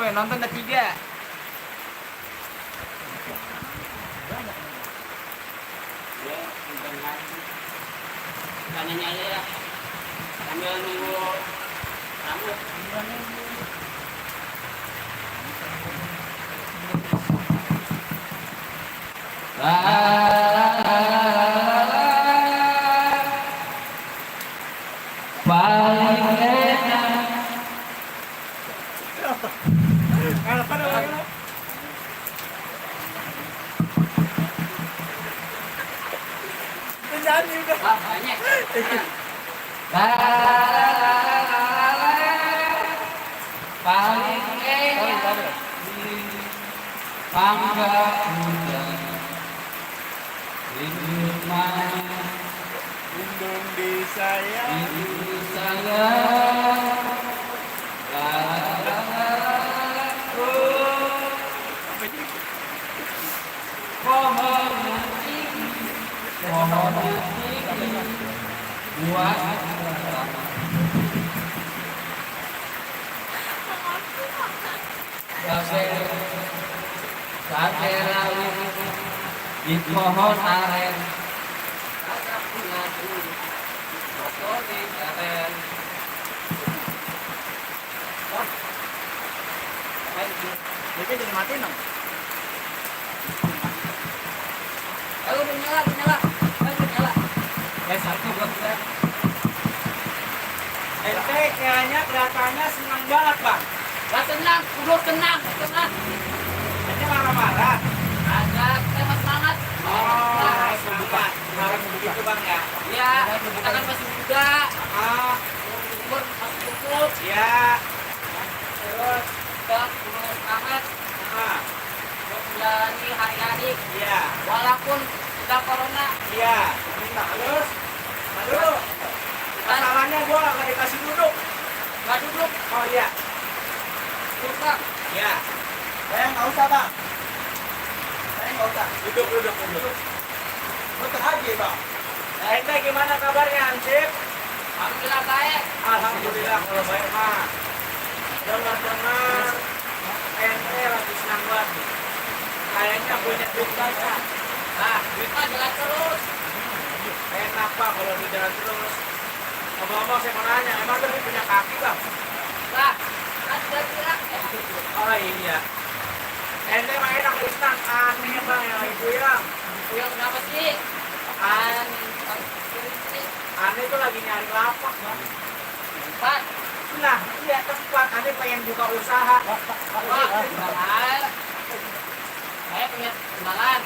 Weh, nonton ada 3. Ya, bukan lagi. Tanyanya aja ya. Sambil nunggu tamu. Paling enak. Apa namanya? Nyanyi udah. Wah, banyak. Paling enak. Pangga muda. Hidup mana? Lindung di saya. Hidup sayang. La la la la. Pohon tinggi, pohon tinggi, buat sampai lalu di pohon aren, ada bunga dulu, motor di aren. Jadi jadi matiin dong. Lalu menyala. Satu buat kita. Ente kayaknya kelihatannya senang banget bang. Gak tenang, udah tenang. Ente marah-marah. Ada, kita masih semangat. Semangat. Harus begitu bang ya. Iya, kita kan masih muda. Umur masih cukup. Iya. Terus kita perlu semangat untuk menjalani hari-hari. Iya. Walaupun sudah corona, Iya. Terus. Aduh. Masalahnya gua nggak dikasih duduk. nggak duduk, Oh iya. suka. Iya. Saya nggak usah bang. Saya nggak usah. Duduk. Betul aja bang. Nah, ente gimana kabarnya Ansip? Alhamdulillah baik. Alhamdulillah kalau baik mah. Dengar-dengar ente lagi senang banget. Kayaknya punya duit banyak. Nah, kita jalan terus. Enak pak kalau di jalan terus. Ngomong-ngomong saya mau nanya, emang lu punya kaki bang? Nah, ada gerak. Oh iya. Ente mah enak istan aneh bang yang itu ya. Yang kenapa sih? Aneh tuh lagi nyari lapak bang. Empat. Nah, iya tempat aneh pengen buka usaha. Wah, kenalan. Saya punya kenalan.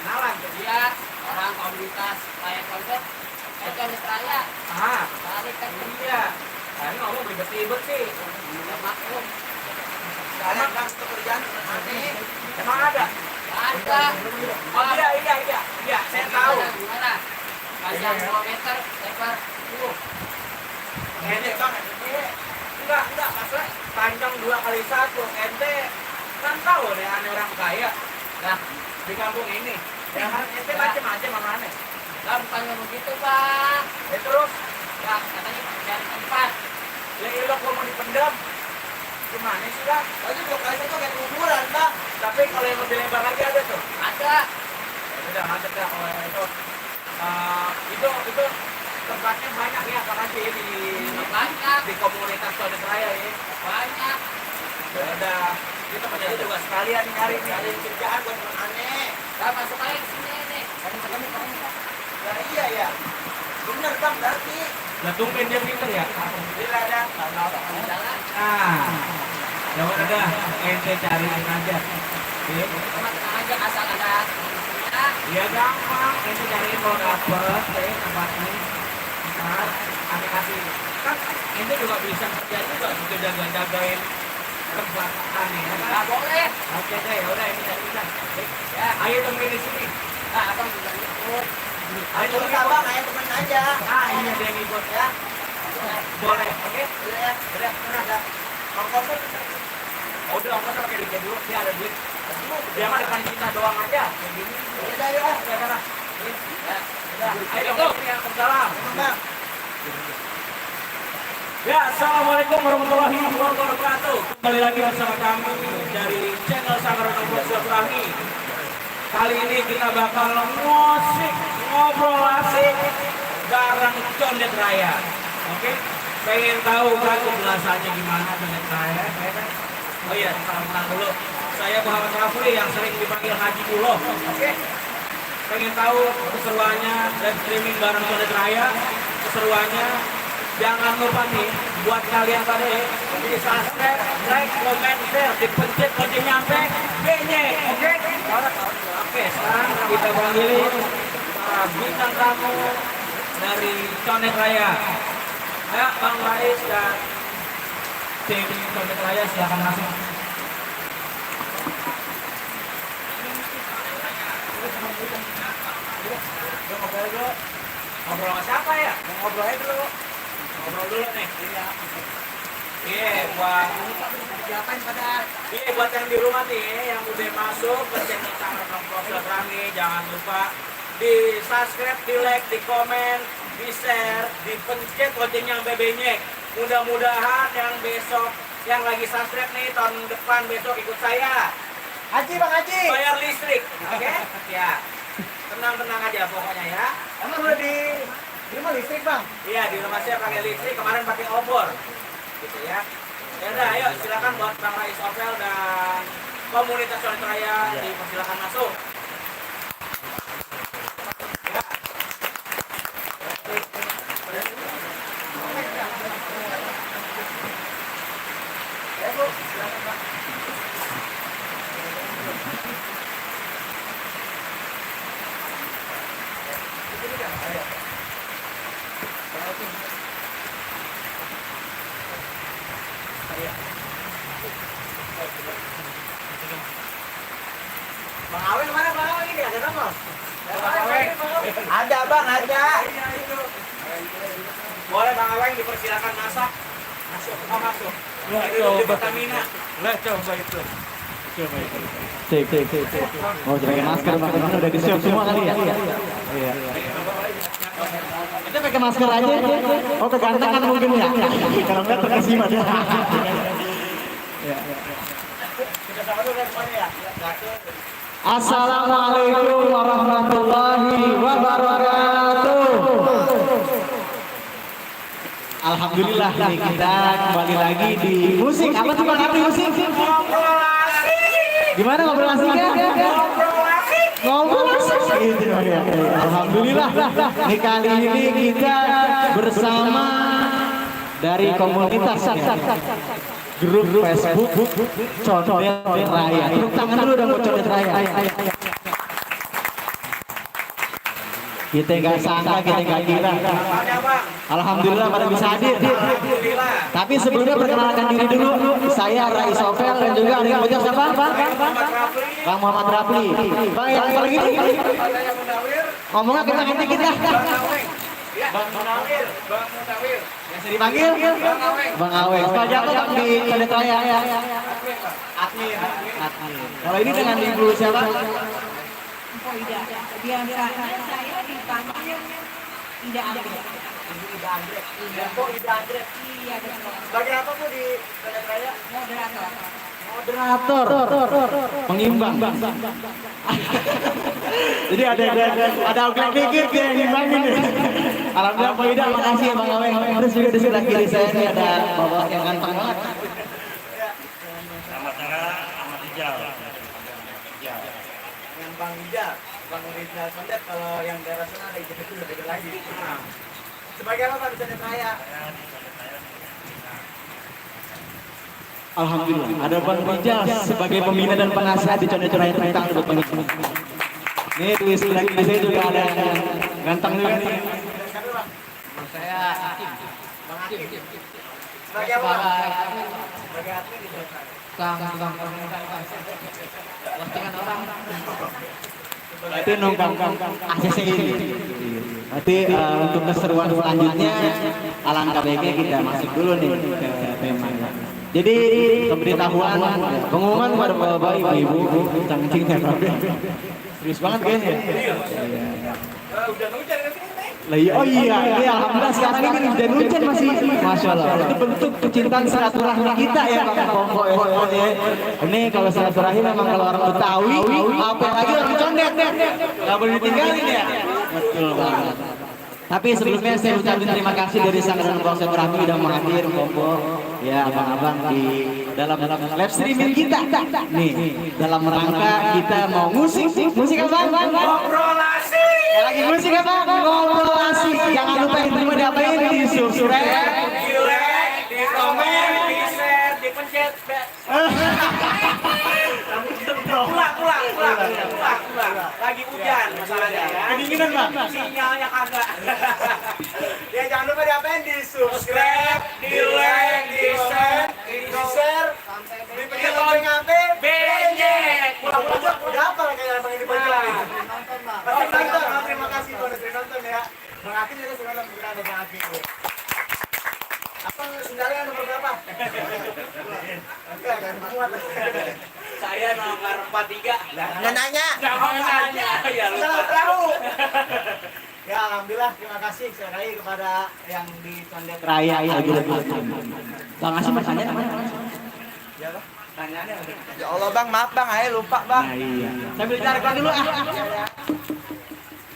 Kenalan tuh. Dia orang komunitas layak konsep. Saya ke Australia. Balik ke Iya. Nah, ini ngomong ribet-ribet sih. India maklum. Emang bang pekerjaan aneh. Emang ada? Ada. Oh iya. Iya, saya tahu. Gimana? Panjang 2 meter, lebar 10. Ente bang, ente. Enggak, masalah panjang 2x1. Ente kan tahu deh aneh orang kaya. Nah, Di kampung ini. Ya kan ente macam-macam sama aneh. lah bukannya begitu, Pak. Terus, Ya, katanya dari tempat. ya ilok gua mau dipendam. Gimana sih bang? Tadi 2x1 kayak kuburan bang. Tapi kalau yang lebih lebar lagi ada tuh. Ada. Ya udah mantep dah kalau yang itu. Itu tempatnya banyak ya apalagi di Banyak. di komunitas Sodet Raya ya. Banyak. Ya udah, kita menjadi juga sekalian nyari kerjaan buat aneh. Nah, masuk aja ke sini nih. Ya iya ya. Bener bang berarti. Lah tungguin dia pinter ya. Alhamdulillah dah. Jalan. Ya udah, ente cariin aja. Oke. Cuma tenang aja asal ada kondisinya. Ya gampang, ente cariin kalau dapet, tempatnya. Ntar, aneh kasih. Kan ente juga bisa kerja juga, bisa jaga-jagain tempat aneh. Ya kan? Nggak boleh. Oke deh, ya udah ini cari kita. Ya, Ayo temuin di sini. nah, abang juga ikut. Ayo temuin abang, ayo temen aja. Ah, ini ada yang ikut ya. Boleh, oke? Udah ya, udah. Bang Kosong. Udah, Bang Kosong pakai duitnya dulu, dia ada duit. Dia mah depan kita doang aja. Kayak gini. Udah, yuk, ya sana. Ya, udah. Ayo, Assalamualaikum. Salam. Ya, assalamualaikum warahmatullahi wabarakatuh. Kembali lagi bersama kami dari channel Sanggar Silaturahmi. Kali ini kita bakal ngosik, ngobrol asik bareng Condet Raya. Oke? Pengen tahu kan penjelasannya gimana Condet Raya? Oh iya, salam dulu. Saya Muhammad Rafli yang sering dipanggil Haji Muloh. Oke? Pengen tahu keseruannya dan streaming bareng Condet Raya? Keseruannya jangan lupa nih buat kalian pada di subscribe, like, comment, share, dipencet lonceng nyampe, B-nya, oke? Oke, sekarang kita panggilin para bintang tamu dari Condet Raya. Ayo, Bang Rais dan tim Condet Raya silakan masuk. Ngobrol sama siapa ya? Ngobrol aja dulu. Ngobrol dulu nih. Iya, buat yang di rumah nih, yang udah masuk ke channel Sanggar Silaturahmi, jangan lupa di subscribe, di like, di komen, di share, dipencet loncengnya BB-nya. Mudah-mudahan yang besok yang lagi subscribe nih tahun depan besok ikut saya. Haji Bang Haji. Bayar listrik, oke? Ya. Tenang-tenang aja pokoknya ya. Emang udah di rumah listrik Bang? Iya, di rumah saya pakai listrik, kemarin pakai obor. Gitu ya. Ya udah, ayo silakan buat Bang Rais Ovel dan komunitas Condet Raya dipersilakan masuk. Ya. Ya, Bu, silakan, Pak. Bang Aweng mana Bang Aweng ini? Ada Bang? Ada Bang, ada. Boleh Bang Aweng dipersilakan masak. Masuk, masuk. Itu di Pertamina. Lah coba itu. Cek. Oh, pakai masker, makanya udah di-siap semua kali ya? Iya. Itu pakai masker aja. Oh, kegantengan mungkin ya? Kalau enggak terkesimat. Assalamualaikum warahmatullahi wabarakatuh. Alhamdulillah nih kita kembali lagi di musik. Apa sih Bang Abdi musik? Gimana ngobrol asiknya? Ngobrol asik. Gitu ya. Alhamdulillah. Nih kali ini kita bersama dari komunitas grup Facebook Condet Raya. Tepuk tangan dulu dong buat Condet Raya. Kita nggak sangka, kita nggak kira. Alhamdulillah pada bisa hadir. Tapi sebelumnya perkenalkan diri dulu. Saya Rais Ovel dan juga ada yang bocor siapa? Bang Muhammad Rafli. Bang yang paling ini. Ngomongnya kita nanti kita. Bang Munawir. Yang sering dipanggil? Bang Aweng. Sebagai apa Bang di Condet Raya? Admin. Kalau ini dengan ibu siapa? Ida. Biasanya saya dipanggil Ida Anggrek. Ida Anggrek. Ida Anggrek. Iya, betul. Sebagai apa Bu di Condet Raya? Moderator. Pengimbang. Jadi ada outlet dikit yang ngimbangin nih. Alhamdulillah Pak Ida, makasih ya Bang Aweng. Terus juga di sebelah kiri saya ini ada bapak yang ganteng banget. Selamat datang Ahmad Ijal. Yang Bang Ija, Bang Rizal Condet, kalau yang daerah sana ada Ija itu udah beda lagi. Nah, sebagai apa Pak di Condet Raya? Alhamdulillah ada Bang Rijal sebagai pembina dan penasihat di Condet Raya tentang buat Bang Ijal. Nih tulis sebelah kiri saya juga ada yang ganteng juga nih. Saya Hakim. Bang Hakim. Sebagai apa? Sebagai admin di Condet Raya. Tukang postingan orang. Itu nongkrong ACC ini. Nanti untuk keseruan selanjutnya alangkah baiknya kita masuk dulu nih ke tema. Jadi pemberitahuan, pengumuman kepada bapak ibu, kencing-kencingnya. Serius banget kayaknya. Udah hujan kan sih? Oh iya, ini alhamdulillah sekarang ini hujan-hujan masih, masya Allah. Itu bentuk kecintaan silaturahmi kita ya Bang Pompo ya. Ini kalau silaturahmi memang kalau orang Betawi, apalagi orang condet, nggak boleh ditinggalin ya. Betul banget. Tapi sebelumnya saya ucapin terima kasih dari Sanggaran Bang Silaturahmi udah menghadir Pompo, ya abang-abang di dalam live streaming kita. Nih, dalam rangka kita mau musik apa? Ngobrolasi. Lagi musik apa? Ngobrolasi. Jangan lupa yang terima diapain di subscribe, Di like, di komen, di share, dipencet. Pulang. Lagi hujan masalahnya ya. Kedinginan Bang. Sinyalnya kagak. Ya jangan lupa diapain di subscribe, di like, di share, dipencet lonceng ngapain? Benjek. Pulang berapa kayak abang ini banyak. Nonton. Terima kasih buat nonton ya. Bang Akin juga sudah nonton kita Bang Akin. Apa sendalnya nomor berapa? Enggak muat. Saya nomor 43. Nggak nanya. Jangan nanya. Ya lupa tahu. Ya alhamdulillah terima kasih sekali kepada yang di Condet Raya ya Bang Asim bertanya namanya. Ya Bang. Tanyanya. Ya Allah Bang, maaf Bang, ayo lupa Bang. Nah, iya. Saya beli tarik lagi dulu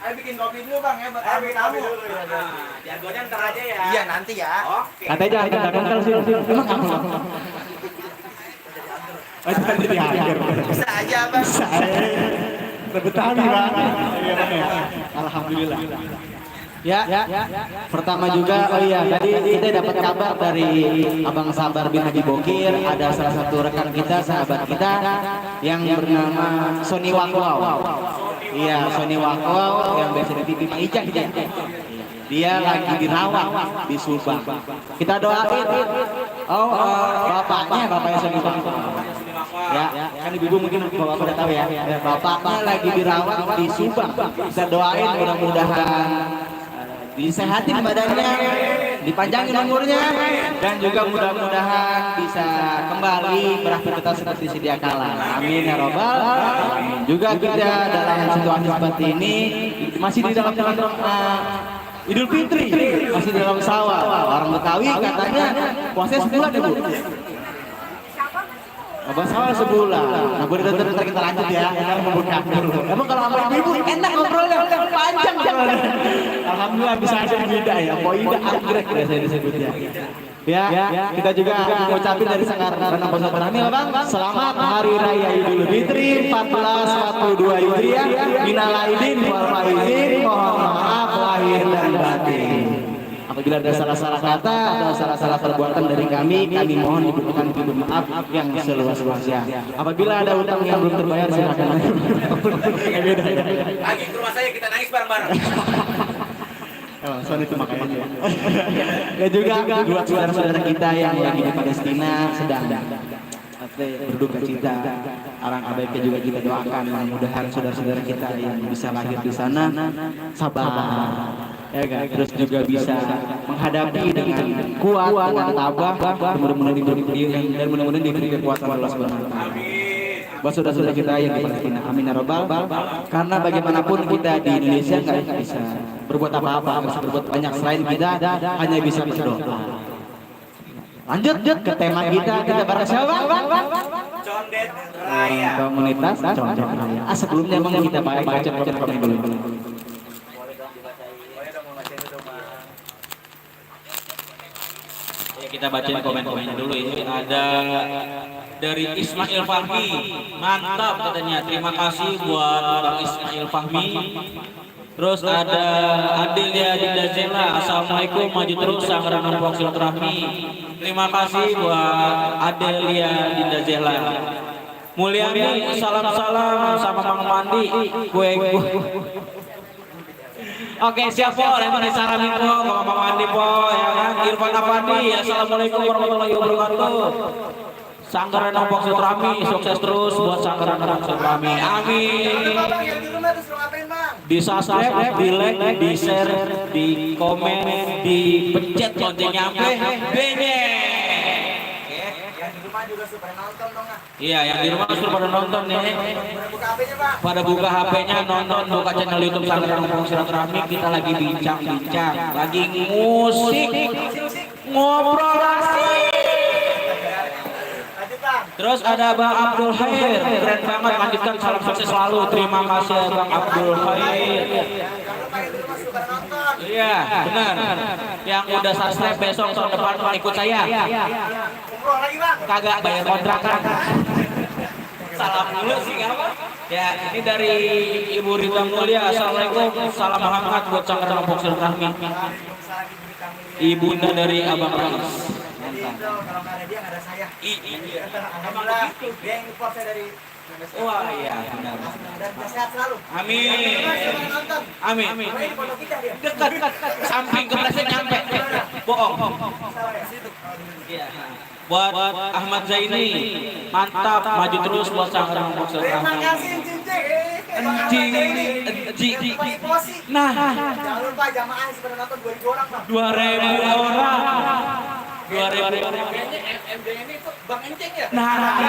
Ayo bikin kopi dulu Bang ya buat tamu. Jagonya ntar aja ya. Iya nanti ya. Oke. Katanya jangan kental sih. Emang kamu? Oh, itu kan jadi akhir. Bisa aja Bang. Betawi Bang. Alhamdulillah. Ya, pertama juga, oh iya, tadi kita dapat kabar dari Abang Sabar bin Haji Bokir, ada salah satu rekan kita, sahabat kita, yang bernama Sony Wakwau. Iya, Sony Wakwau yang biasa di TV Maijah gitu. Dia lagi dirawat di Subang. Kita doain. Bapaknya Sony Wakwau. Ya, kan ibu mungkin bapak udah tahu ya. Bapaknya lagi dirawat di Subang. Kita doain mudah-mudahan disehatin badannya, dipanjangin umurnya, dan juga mudah-mudahan bisa kembali beraktivitas seperti sedia kala. Amin ya robbal alamin. Juga kita dalam situasi seperti ini masih di dalam Idul Fitri, masih dalam sawal. Orang Betawi katanya puasa sebulan ya Bu. Abang sawal sebulan. Nah, boleh ntar kita lanjut ya. Kita membuka dulu. Emang kalau sama ibu enak ngobrolnya, panjang jalan. Alhamdulillah bisa aja beda ya. Poida anggrek biasa disebutnya. Ya, kita juga mengucapkan dari Sanggaran Bang Silaturahmi Bang. Selamat Hari Raya Idul Fitri 1442 Hijriah. Minal aidin wal faizin. Mohon maaf lahir dan batin. Apabila ada salah-salah kata, ada salah-salah perbuatan dari kami mohon diberikan pintu maaf yang seluas-luasnya. Apabila ada utang yang belum terbayar, silakan. Lagi ke rumah saya kita nangis bareng-bareng. Soal itu makanya. Dan juga buat saudara-saudara kita yang lagi di Palestina sedang berduka cita. Orang ABK juga kita doakan mudah-mudahan saudara-saudara kita yang bisa lahir di sana sabar. Ya kan? Terus juga bisa menghadapi dengan kuat, dengan tabah, mudah-mudahan diberi kekuatan Allah Subhanahu wa taala. Buat saudara-saudara kita yang di Palestina, amin ya rabbal. Karena bagaimanapun kita di Indonesia nggak bisa berbuat apa-apa, nggak bisa berbuat banyak selain kita hanya bisa berdoa. Lanjut ke tema kita bareng siapa? Condet Raya. Komunitas Condet Raya. Sebelumnya emang kita baca komen dulu. Kita bacain komen-komennya dulu. Ini ada dari Ismail Fahmi, mantap katanya, terima kasih buat Bang Ismail Fahmi. Terus ada Adelia Dinda Zela, assalamualaikum, maju terus Sanggaran Bang Silaturahmi. Terima kasih buat Adelia Dinda Zela. Mulyani, salam-salam sama Mang Mandi, gue. Oke, siap po, emang disaramin po, Mang Mandi po, ya kan? Irfan Afandi, assalamualaikum warahmatullahi wabarakatuh. Sanggaran Bang Silaturahmi, sukses terus buat Sanggaran Bang Silaturahmi. Amin. Di subscribe, di like, di share, di komen, di pencet loncengnya sampai benye. rumah juga supaya nonton dong ah. Iya, yang di rumah sudah pada nonton nih. Pada buka HP-nya Pak. Pada buka HP-nya, nonton, buka channel YouTube Sanggar Nongkrong Silaturahmi. Kita lagi bincang-bincang, lagi musik, ngobrol asik. Lanjut Bang. Terus ada Bang Abdul Khair, keren banget, lanjutkan, salam sukses selalu. Terima kasih Bang Abdul Khair. Jangan lupa itu rumah supaya nonton. Iya, benar. Yang udah subscribe besok tahun depan ikut saya. Umroh lagi Bang. Kagak bayar kontrakan. Salam dulu sih nggak apa? Ya, ini dari Ibu Rita Mulia. Assalamualaikum. Salam hangat buat Sanggar Nongkrong Silaturahmi. Ibunda dari Abang Rais. Jadi itu kalau nggak ada dia nggak ada saya. Alhamdulillah dia yang support saya dari. Wah iya benar. Dan dia sehat selalu. Amin. Nonton. Amin. Ini foto kita dia. Dekat, samping kepleset nyampe. Bohong. Iya. Buat Ahmad Zaini, mantap, maju terus buat Sanggar Nongkrong Terima Silaturahmi. kasih Enci. Emosi. Nah, Jangan lupa jamaah pada nonton 2.000 orang Bang. 2.000 orang. 2.000 orang. Kayaknya MD ini tuh Bang Enceng ya? Nah,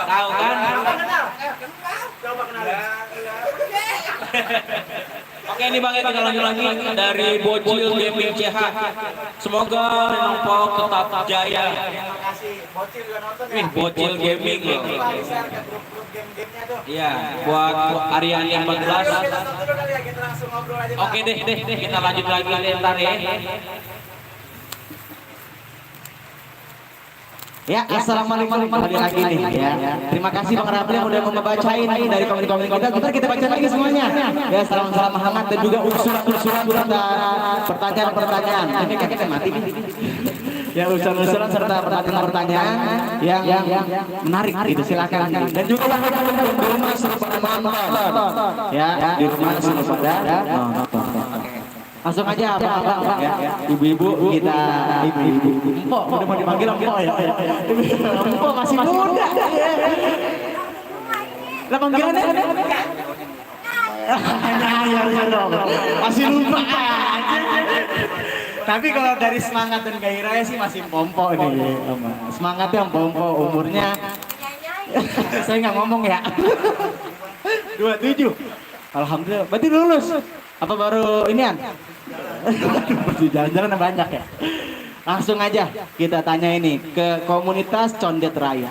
tahu kan? Coba kenal. Kenal. Coba kenal. Oke, ini Bang, kita lanjut lagi dari Bocil Gaming CH. Semoga Renompok tetap jaya. Terima kasih. Bocil juga nonton ya. Wih, Bocil Gaming loh. Jangan lupa di-share ke grup-grup game-gamenya tuh. Iya, buat Ariani Ayo, 14. kita stop dulu kali ya, kita langsung ngobrol aja Bang. Oke deh, kita lanjut lagi ntar ya. Ya, assalamualaikum kembali lagi nih ya. Terima kasih Bang Rapli yang udah membacain nih dari komen-komen kita. Bentar kita baca lagi semuanya. Ya, salam-salam hangat dan juga usulan-usulan serta pertanyaan-pertanyaan. Ini kakeknya mati nih. Ya, usulan-usulan serta pertanyaan-pertanyaan yang menarik gitu, silakan. Dan juga yang di rumah suruh pada nonton. Ya, di rumah suruh pada nonton. Langsung aja Abang, ya. Ibu-ibu kita, ibu-ibu Empok, udah mau dipanggil Empok ya. Empok masih muda. Lah panggilannya ya dong. Masih lupa aja. Tapi kalau dari semangat dan gairahnya sih masih Pompo nih. Semangatnya Pompo, umurnya saya nggak ngomong ya. 27. Alhamdulillah. Berarti lulus. Apa baru inian? Jalan-jalan banyak ya. Langsung aja kita tanya ini ke komunitas Condet Raya.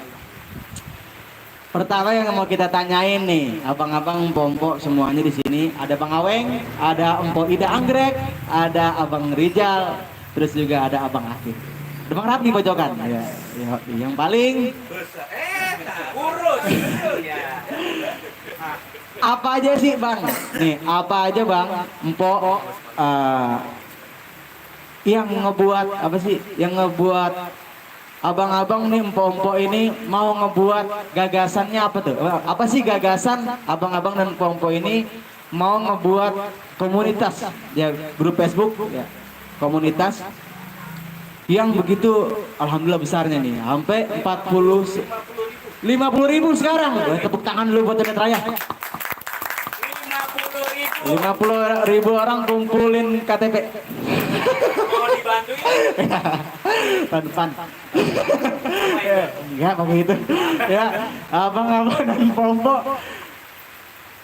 Pertama yang mau kita tanyain nih, abang-abang Pompo semuanya di sini. Ada Bang Aweng, ada Empo Ida Anggrek, ada Abang Rijal, terus juga ada Abang Akif. Ada Bang Rapli pojokan. Ya, yang paling Urus. apa aja sih Bang? Nih, apa aja Bang? Empo yang ngebuat apa sih? Yang ngebuat abang-abang nih Empo-empo ini mau ngebuat gagasannya apa tuh? Apa sih gagasan abang-abang dan Empo-empo ini mau ngebuat komunitas ya, grup Facebook ya, komunitas yang begitu alhamdulillah besarnya nih, sampai 50.000 sekarang. Tepuk tangan dulu buat Condet Raya. 50.000 orang kumpulin KTP. Mau dibantuin? Pan. Enggak pakai itu. Ya, abang-abang dan Pompo.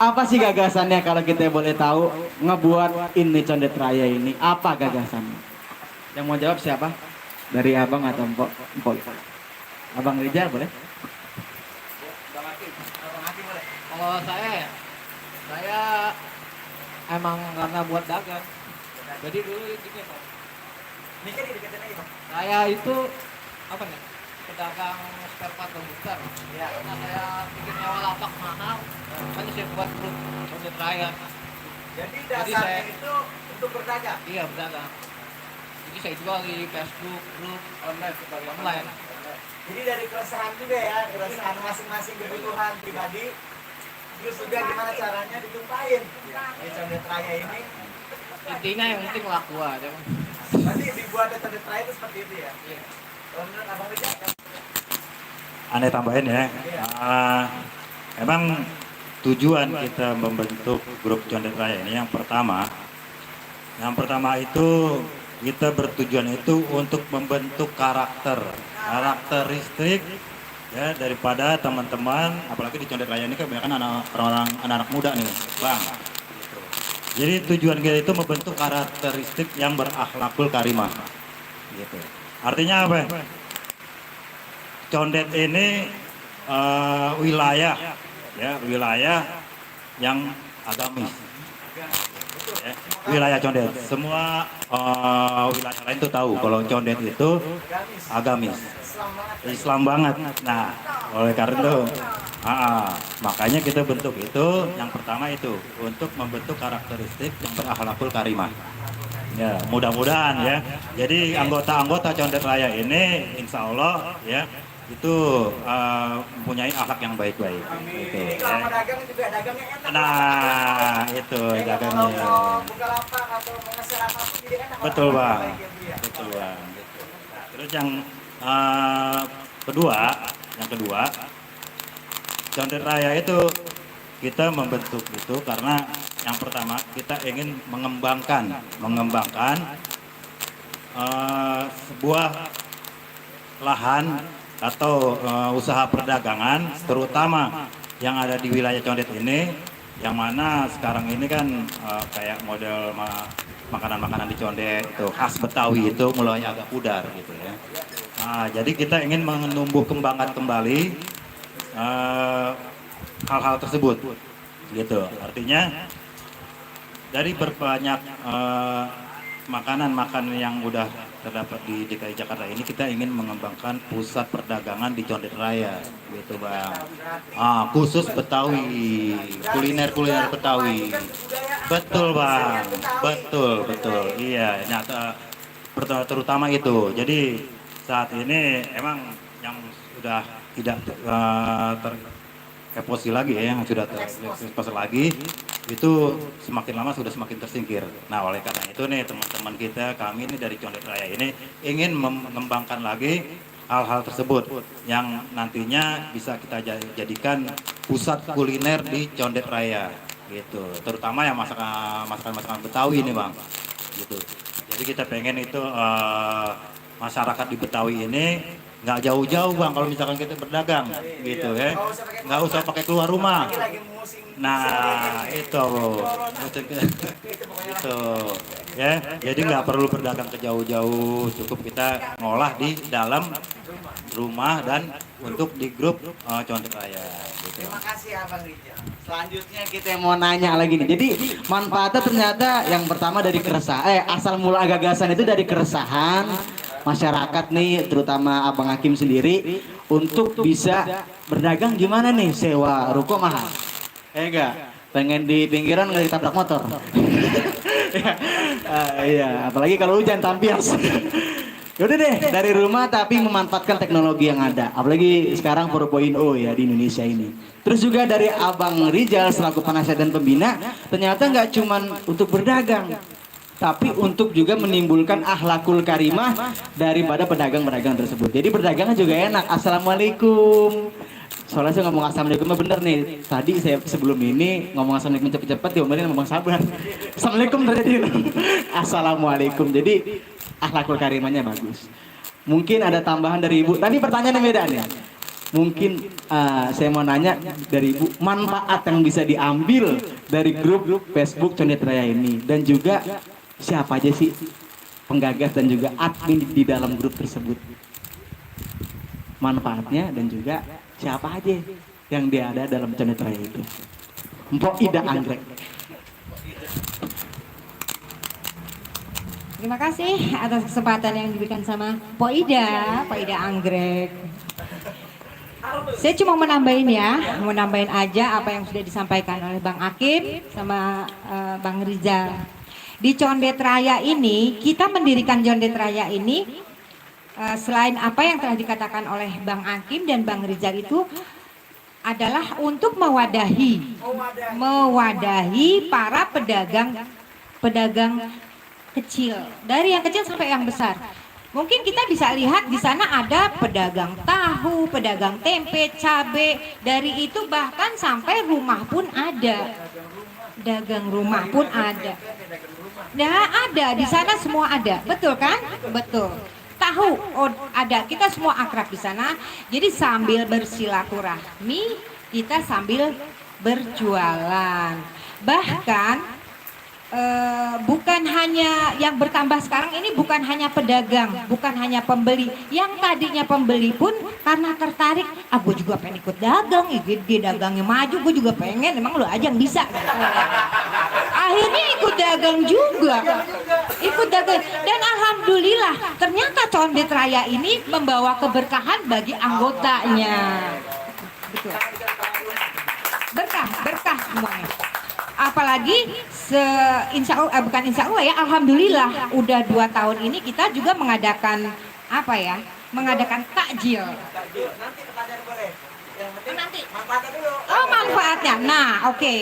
Apa sih gagasannya kalau kita boleh tahu ngebuat ini Condet Raya ini? Apa gagasannya? Yang mau jawab siapa? Dari abang atau Empo? Abang Rijal boleh? Kalau saya emang karena buat dagang. Jadi dulu gini Pak. Dikit diketin lagi Bang. Saya itu apa nih? Pedagang spare part komputer. Ya. Karena saya bikin nyawa lapak mahal. Makanya saya buat grup Condet Raya. Jadi Jadi dasarnya saya- itu untuk berdagang. Iya berdagang. Jadi saya jual di Facebook, grup online. Jadi dari keresahan juga ya, keresahan masing-masing kebutuhan pribadi. Terus juga gimana caranya ditumpahin. Di Condet Raya ini. Intinya yang penting laku aja. Berarti dibuat Condet Raya itu seperti itu ya. Iya. Kalau menurut Abang Rijal, Aneh tambahin ya. Emang tujuan kita membentuk grup Condet Raya ini yang pertama itu kita bertujuan itu untuk membentuk karakter karakteristik ya daripada teman-teman, apalagi di Condet Raya ini kan kebanyakan orang-orang anak-anak muda nih, Bang. Jadi tujuan kita itu membentuk karakteristik yang berakhlakul karimah. Gitu. Artinya apa? Condet ini wilayah yang agamis. Ya, wilayah Condet. Semua wilayah lain tuh tahu kalau Condet itu agamis. Islam banget. Nah, oleh karena itu, makanya kita bentuk itu. Yang pertama itu untuk membentuk karakteristik yang berakhlakul karimah. Ya, mudah-mudahan ya. Jadi anggota-anggota Condet Raya ini, insya Allah ya itu mempunyai akhlak yang baik-baik. Gitu, ya. Selama dagang juga dagangnya enak. Nah, itu dagangnya. Mau buka lapak atau mau ngasih apa jadi enak. Betul bang, Baik ya, Bu, ya. betul bang. Gitu. Terus yang kedua, Condet Raya itu kita membentuk itu karena yang pertama kita ingin mengembangkan sebuah lahan atau usaha perdagangan, terutama yang ada di wilayah Condet ini, yang mana sekarang ini kan kayak model makanan-makanan di Condet itu khas Betawi itu mulai agak pudar gitu ya. Nah, jadi kita ingin menumbuh kembangkan kembali hal-hal tersebut, gitu. Artinya dari berbanyak makanan yang udah terdapat di DKI Jakarta ini, kita ingin mengembangkan pusat perdagangan di Condet Raya, gitu bang. Khusus Betawi, kuliner Betawi. Betul bang, betul. Iya, nyata terutama itu. Jadi saat ini emang yang sudah tidak tereksposi lagi ya, yang sudah terekspos lagi itu semakin lama sudah semakin tersingkir. Nah, oleh karena itu nih teman-teman kita, kami ini dari Condet Raya ini ingin mengembangkan lagi hal-hal tersebut yang nantinya bisa kita jadikan pusat kuliner di Condet Raya gitu. Terutama yang masakan Betawi ini bang, gitu. Jadi kita pengen itu masyarakat di Betawi ini nggak jauh-jauh bang kalau misalkan kita berdagang gitu ya, nggak usah pakai keluar rumah. Nah itu ya, jadi nggak perlu berdagang ke jauh-jauh, cukup kita ngolah di dalam rumah dan untuk di grup Condet Raya gitu. Terima kasih Abang Rijal. Selanjutnya kita mau nanya lagi nih. Jadi manfaatnya ternyata yang pertama dari keresahan, asal mula gagasan itu dari keresahan masyarakat nih, terutama Abang Hakim sendiri untuk bisa berdagang. Gimana nih, sewa ruko mahal? Enggak, pengen di pinggiran nggak ditabrak motor. Iya, apalagi kalau hujan tampias. Yaudah deh, dari rumah tapi memanfaatkan teknologi yang ada. Apalagi sekarang 4.0 ya di Indonesia ini. Terus juga dari Abang Rijal selaku penasihat dan pembina, ternyata nggak cuman untuk berdagang, tapi untuk juga menimbulkan akhlakul karimah daripada pedagang-pedagang tersebut. Jadi berdagangnya juga enak. Assalamualaikum. Soalnya saya ngomong assalamualaikum bener nih. Tadi saya sebelum ini ngomong assalamualaikum cepet-cepet, diomelin ngomong sabar. Assalamualaikum tadi. Assalamualaikum. Jadi akhlakul karimahnya bagus. Mungkin ada tambahan dari Ibu. Tadi pertanyaannya beda nih. Mungkin saya mau nanya dari Ibu, manfaat yang bisa diambil dari grup Facebook Condet Raya ini, dan juga siapa aja sih penggagas dan juga admin di dalam grup tersebut, manfaatnya dan juga siapa aja yang dia ada dalam Condet Raya itu. Mpok Ida Anggrek. Terima kasih atas kesempatan yang diberikan sama Pak Ida Anggrek. Saya cuma mau nambahin aja apa yang sudah disampaikan oleh Bang Hakim sama Bang Rizal. Di Condet Raya ini, kita mendirikan Condet Raya ini selain apa yang telah dikatakan oleh Bang Hakim dan Bang Rizal itu adalah untuk mewadahi para pedagang kecil, dari yang kecil sampai yang besar. Mungkin kita bisa lihat di sana ada pedagang tahu, pedagang tempe, cabe, dari itu bahkan sampai rumah pun ada. Dagang rumah pun ada. Nah, ada di sana semua ada. Betul kan? Betul. tahu ada, kita semua akrab di sana. Jadi sambil bersilaturahmi, kita sambil berjualan. Bahkan bukan hanya yang bertambah sekarang ini, bukan hanya pedagang, bukan hanya pembeli. Yang tadinya pembeli pun karena tertarik, gue juga pengen ikut dagang, dia dagangnya maju, gue juga pengen, emang lo aja yang bisa. Akhirnya ikut dagang juga, ikut dagang. Dan alhamdulillah ternyata Condet Raya ini membawa keberkahan bagi anggotanya. Betul. Berkah semuanya. Apalagi insya Allah, bukan insya Allah ya, alhamdulillah udah 2 tahun ini kita juga mengadakan apa ya, mengadakan takjil. Nanti kepada boleh. Yang penting Nanti manfaatnya dulu. oh manfaatnya, nah oke.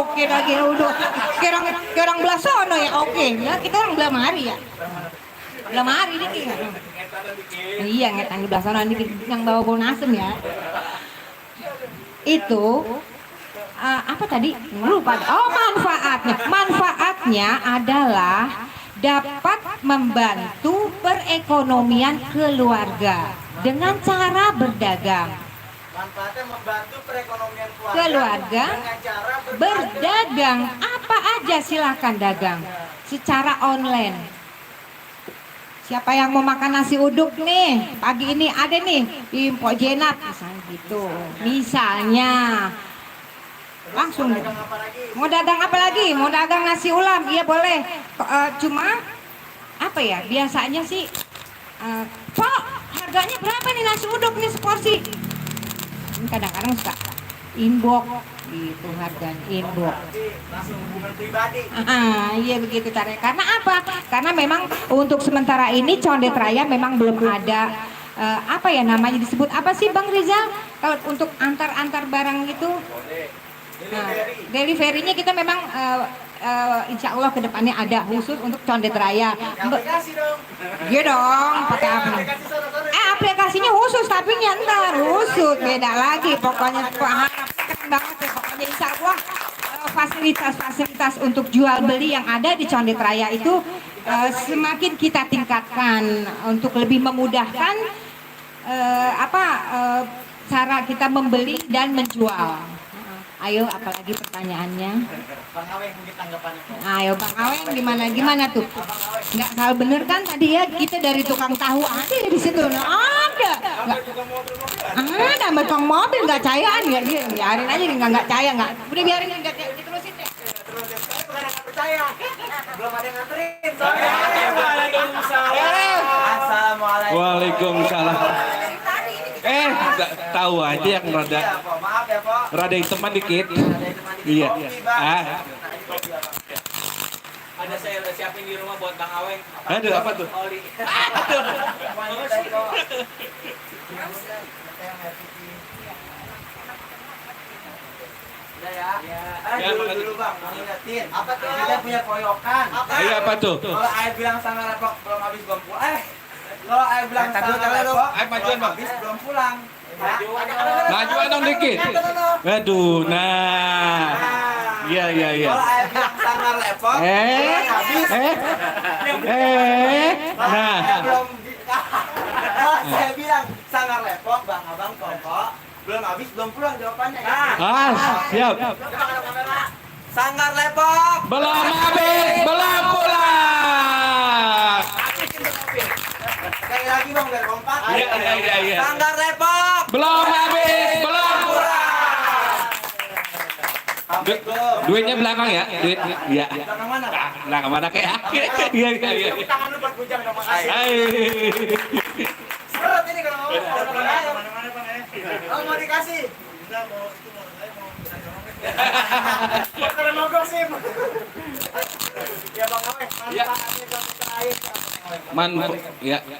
Oke lagi udah kira orang belah sono ya, oke ya, kita orang belah mari ya, belah mari dikit. Iya ngetan di belah sono dikit yang bawa bol nasem ya. Itu apa tadi? Lupa. Oh, manfaatnya adalah dapat membantu perekonomian keluarga dengan cara berdagang. Manfaatnya membantu perekonomian Keluarga dengan cara berdagang apa aja, silakan dagang secara online. Siapa yang mau makan nasi uduk nih pagi ini, ada nih di Mpok Jenat misalnya gitu. Misalnya langsung mau dagang apa lagi, mau dagang nasi ulam, iya boleh. Cuma apa ya, biasanya sih Pak harganya berapa nih nasi uduk nih seporsi, kadang-kadang suka inbox gitu harganya, inbox langsung hubungan pribadi. Iya begitu caranya. Karena apa? Karena memang untuk sementara ini Condet Raya memang belum ada apa ya namanya, disebut apa sih Bang Rizal kalau untuk antar barang gitu. Nah, delivery-nya kita memang insya Allah kedepannya ada khusus untuk Condet Raya. Aplikasi dong. Iya dong, pakai apa? Aplikasinya khusus tapi nyantar khusus, beda lagi. Pokoknya harap keren banget ya. Pokoknya insya Allah fasilitas untuk jual beli yang ada di Condet Raya itu semakin kita tingkatkan untuk lebih memudahkan cara kita membeli dan menjual. Ayo, apalagi pertanyaannya? Bang Aweng mungkin tanggapannya. Ayo Bang Aweng gimana tuh? Nggak salah bener kan tadi ya, kita dari tukang tahu ada di situ. Ada. Ada tukang mobil nggak cayaan ya, dia biarin aja nggak caya nggak. Udah biarin nggak diterusin deh. Bukan yang percaya. Belum ada yang nganterin. Assalamualaikum. Waalaikumsalam. Tahu aja yang rada Ya, Pak. Maaf ya, Pak. rada hitaman dikit. Ada teman di Iya. kopi, Bang. Ada saya udah siapin di rumah buat Bang Aweng. Aduh, apa tuh? Oli. Udah ya. Ya, Dulu Bang, mau ingetin. Apa tuh? Kita punya koyokan. Iya, apa tuh? Kalau Ayah bilang sangat repot belum habis belum pulang. Kalau Ayah bilang sangat repot majuan, Bang. habis belum pulang. Ya. Majuan dong dikit. Aduh, nah. Iya. Kalau Ayah bilang sangat repot habis Nah. belum saya bilang sangat repot Bang Abang Koko belum habis belum pulang jawabannya ya. Siap. Sangat repot Belum habis, belum pulang. sekali lagi Bang biar kompak. Iya. Sangat repot Belum habis, belum pulang. Duitnya belakang ya, duit. Iya. Belakang mana Bang? Belakang mana kayak? Iya. Tangan lu buat bujang dong Mas. Seret ini kalau mau mana-mana Bang ya. Kalau mau dikasih. Enggak mau itu mau saya mau karena mogok sih. Ya Bang Aweng, manfaatnya kalau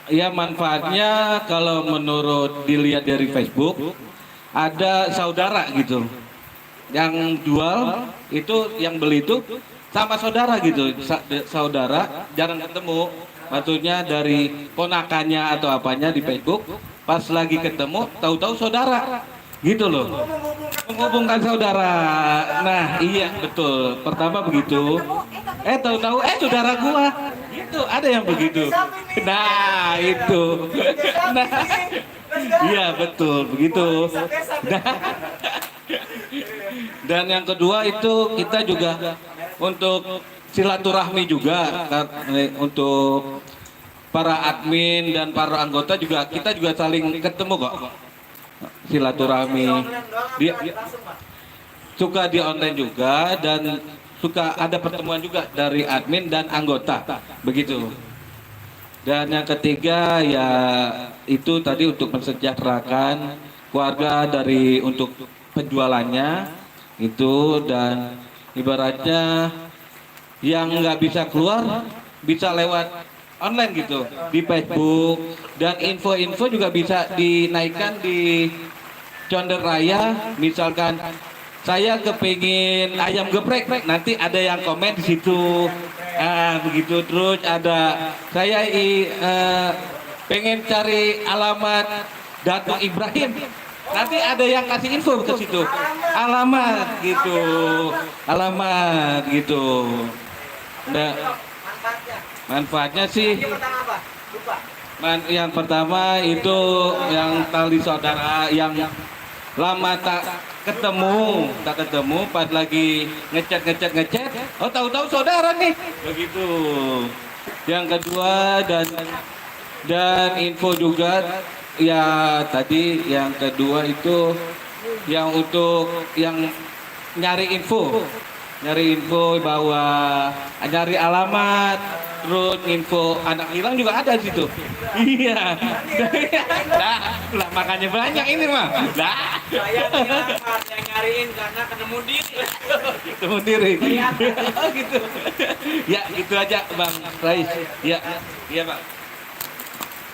kita manfaatnya kalau menurut dilihat dari Facebook ada saudara gitu. Yang jual itu, yang beli itu sama saudara gitu. Saudara jarang ketemu. Maksudnya dari ponakannya atau apanya di Facebook, pas lagi ketemu tahu-tahu saudara. Gitu loh. Menghubungkan saudara. Nah, iya betul. Pertama begitu. Tahu-tahu saudara gua. Gitu itu ada yang begitu. Nah, itu. Nah, iya betul begitu. Dan yang kedua itu kita juga untuk silaturahmi juga untuk para admin dan para anggota juga kita juga saling ketemu kok. Silaturahmi. Dia suka di online juga dan suka ada pertemuan juga dari admin dan anggota begitu. Dan yang ketiga ya itu tadi untuk mensejahterakan keluarga dari untuk penjualannya itu, dan ibaratnya yang nggak bisa keluar bisa lewat online gitu di Facebook, dan info-info juga bisa dinaikkan di Condet Raya. Misalkan saya kepingin ayam geprek, nanti ada yang komen di situ. Begitu. Terus ada saya pengen cari alamat Datuk Ibrahim, nanti ada yang kasih info ke situ. Alamat gitu. Nah, manfaatnya sih yang pertama itu yang tali saudara yang lama tak ketemu pas lagi ngechat, oh tahu-tahu saudara nih begitu. Yang kedua dan info juga ya, tadi yang kedua itu yang untuk yang nyari info bahwa nyari alamat, terus info anak hilang juga ada di situ. Iya. Lah makanya banyak ini mah. Lah. Saya yang nyariin karena ketemu diri. Gitu. Ya, itu aja Bang Rais. Ya, iya Pak.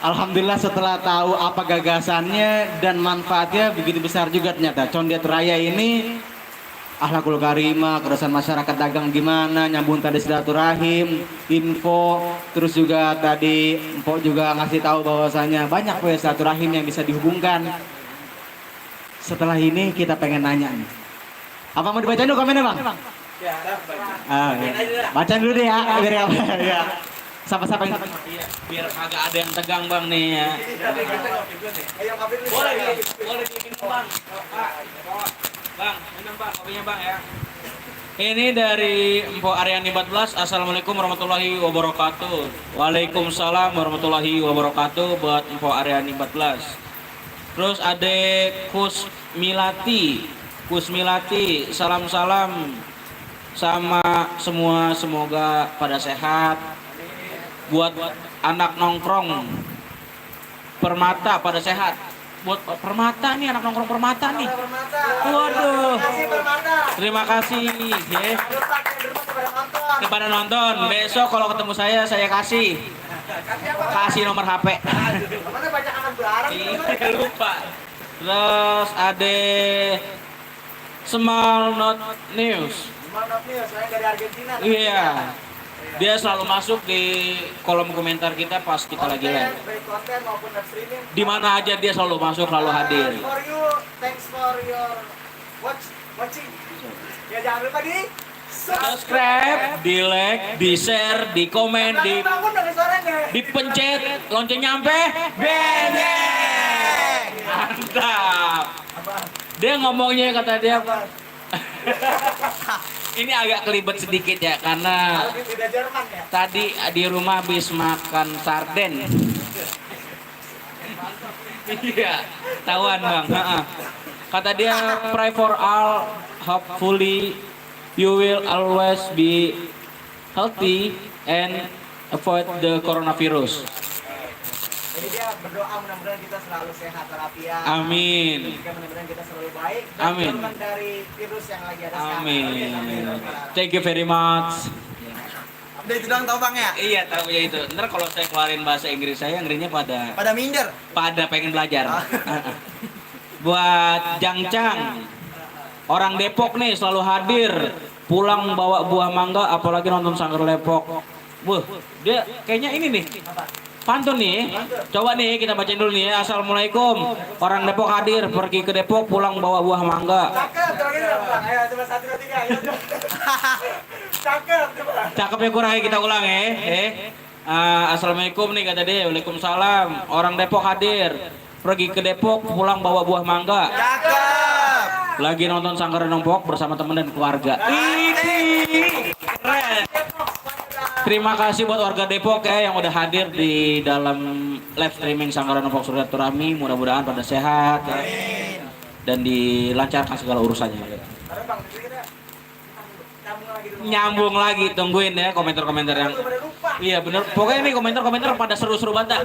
Alhamdulillah setelah tahu apa gagasannya dan manfaatnya begitu besar juga ternyata Condet Raya ini akhlakul karimah, keresahan masyarakat dagang gimana, nyambung tadi silaturahim, info, terus juga tadi Empok juga ngasih tahu bahwasanya banyak silaturahim yang bisa dihubungkan. Setelah ini kita pengen nanya nih. Apa mau dibacain dulu komennya Bang? Ya, Ya. Bacain dulu deh ya, biar ya. Siapa-siapa yang Biar kagak ada yang tegang Bang nih ya. Boleh diminum Bang. Bang, minum Bang, kopinya Bang ya. Ini dari Mpok Aryani 14. Assalamualaikum warahmatullahi wabarakatuh. Waalaikumsalam warahmatullahi wabarakatuh buat Mpok Aryani 14. Terus adek Kusmilati, salam-salam sama semua, semoga pada sehat. Buat anak nongkrong Permata pada sehat. Buat Permata nih, anak nongkrong Permata nih. Waduh. Terima kasih ya. Kepada nonton. Besok kalau ketemu saya kasih nomor HP. Lupa. Terus ada Small Note News. Saya dari Argentina. Iya. Dia selalu masuk di kolom komentar kita pas kita lagi live. Di mana aja dia selalu masuk, selalu hadir. Thanks for your watching. Ya jangan lupa di Subscribe, di like, di share, di komen, dipencet lonceng nyampe, bengeng. Mantap. Dia ngomongnya kata dia ini agak kelibet sedikit ya karena tadi di rumah habis makan sarden. Iya, tahuan Bang. Kata dia pray for all, hopefully you will always be healthy and avoid the coronavirus. Jadi dia berdoa mudah-mudahan kita selalu sehat walafiat. Amin. Mudah-mudahan kita selalu baik. Amin. Dan dari virus yang lagi ada sekarang. Amin. Thank you very much. Udah itu doang tau Bang ya? Iya tahu ya itu. Ntar kalau saya keluarin bahasa Inggris saya, Inggrisnya pada minder. pada pengen belajar. Buat Jangcang, orang Depok nih selalu hadir. Pulang bawa buah mangga, apalagi nonton Sanggar Depok. Wah, dia kayaknya ini nih. Pantun nih, coba nih kita bacain dulu nih ya. Assalamualaikum, orang Depok hadir, pergi ke Depok, pulang bawa buah mangga. Cakep, coba. Cakepnya kurang, kita ulang ya. Assalamualaikum nih kata dia. Waalaikumsalam. Orang Depok hadir. Pergi ke Depok, pulang bawa buah mangga. Cakep. Lagi nonton Sanggar Nongpok bersama teman dan keluarga. Ini keren. Terima kasih buat warga Depok ya yang udah hadir di dalam live streaming Sanggar Nongpok Silaturahmi. Mudah-mudahan pada sehat ya. Dan dilancarkan segala urusannya. Nyambung lagi, tungguin ya komentar-komentar yang. Iya bener. Pokoknya nih komentar-komentar pada seru-seru banget.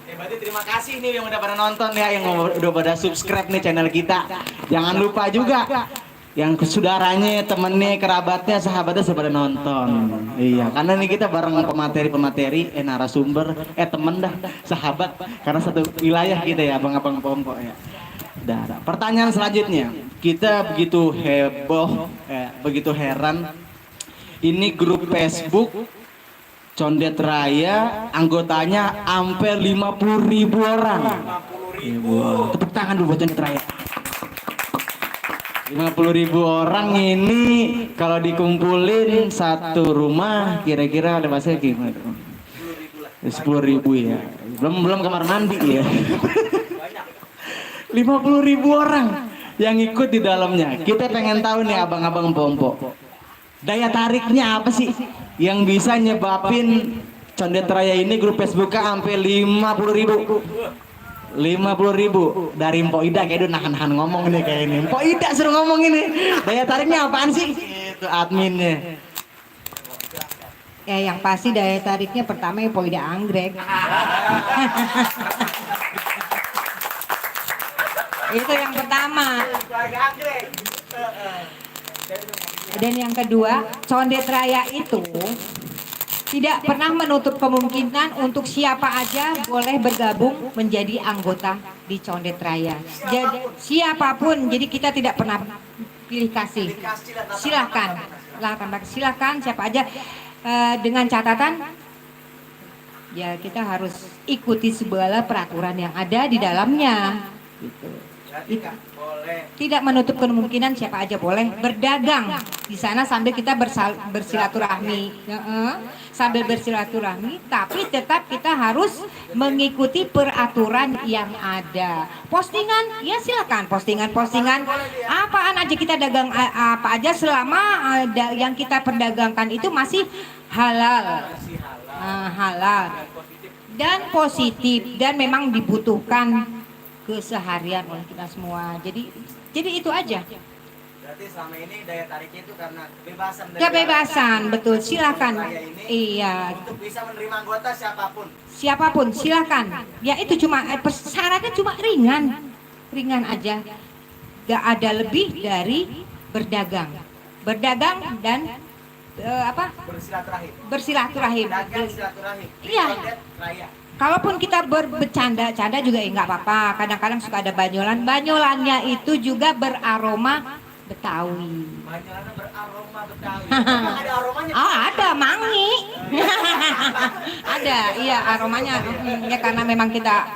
Berarti terima kasih nih yang udah pada nonton ya, yang udah pada subscribe nih channel kita. Jangan lupa juga yang saudaranya, temennya, kerabatnya, sahabatnya sudah pada nonton. Iya, karena nih kita bareng pemateri, narasumber, temen dah, sahabat. Karena satu wilayah kita ya, abang-abang pongkok ya. Dah. Pertanyaan selanjutnya, kita begitu heboh, begitu heran. Ini grup Facebook Condet Raya, anggotanya hampir 50.000 orang. 50.000. Tepuk tangan dulu buat Condet Raya. 50.000 orang ini kalau dikumpulin satu rumah kira-kira ada bahasa gimana? 10.000 ya. Belum kamar mandi ya. 50.000 orang yang ikut di dalamnya. Kita pengen tahu nih abang-abang Pompo. Daya tariknya apa sih yang bisa nyebabin Condet Raya ini grup Facebooknya sampai 50.000? 50.000 dari Mpok Ida kayak udah nahan-nahan ngomong nih kayak ini. Mpok Ida suruh ngomong ini. Daya tariknya apaan sih? Itu adminnya. Ya yang pasti daya tariknya pertama ya Poida Anggrek. Itu yang pertama. Dan yang kedua, Condet Raya itu tidak pernah menutup kemungkinan untuk siapa aja boleh bergabung menjadi anggota di Condet Raya. Jadi siapapun, jadi kita tidak pernah pilih kasih. Silakan siapa aja, dengan catatan ya kita harus ikuti segala peraturan yang ada di dalamnya. Gitu. Tidak menutup kemungkinan siapa aja boleh berdagang di sana sambil kita bersilaturahmi, sambil bersilaturahmi, tapi tetap kita harus mengikuti peraturan yang ada. Postingan, ya silakan postingan apaan aja kita dagang apa aja selama yang kita perdagangkan itu masih halal, halal dan positif dan memang dibutuhkan keseharian oleh kita semua. Jadi itu aja. Berarti selama ini daya tariknya itu karena kebebasan. Kebebasan, betul. Silakan. Iya. Untuk bisa menerima anggota siapapun. Siapapun, silakan. Ya itu cuma syaratnya cuma ringan aja. Gak ada lebih dari berdagang dan bersilaturahim. Dagang silaturahim. Iya. Kalaupun kita bercanda-canda juga nggak apa-apa. Kadang-kadang suka ada banyolannya itu juga beraroma Betawi. Banyolannya beraroma Betawi. Ada aromanya? Oh ada, mangi. Ada, iya aromanya. Ya karena memang kita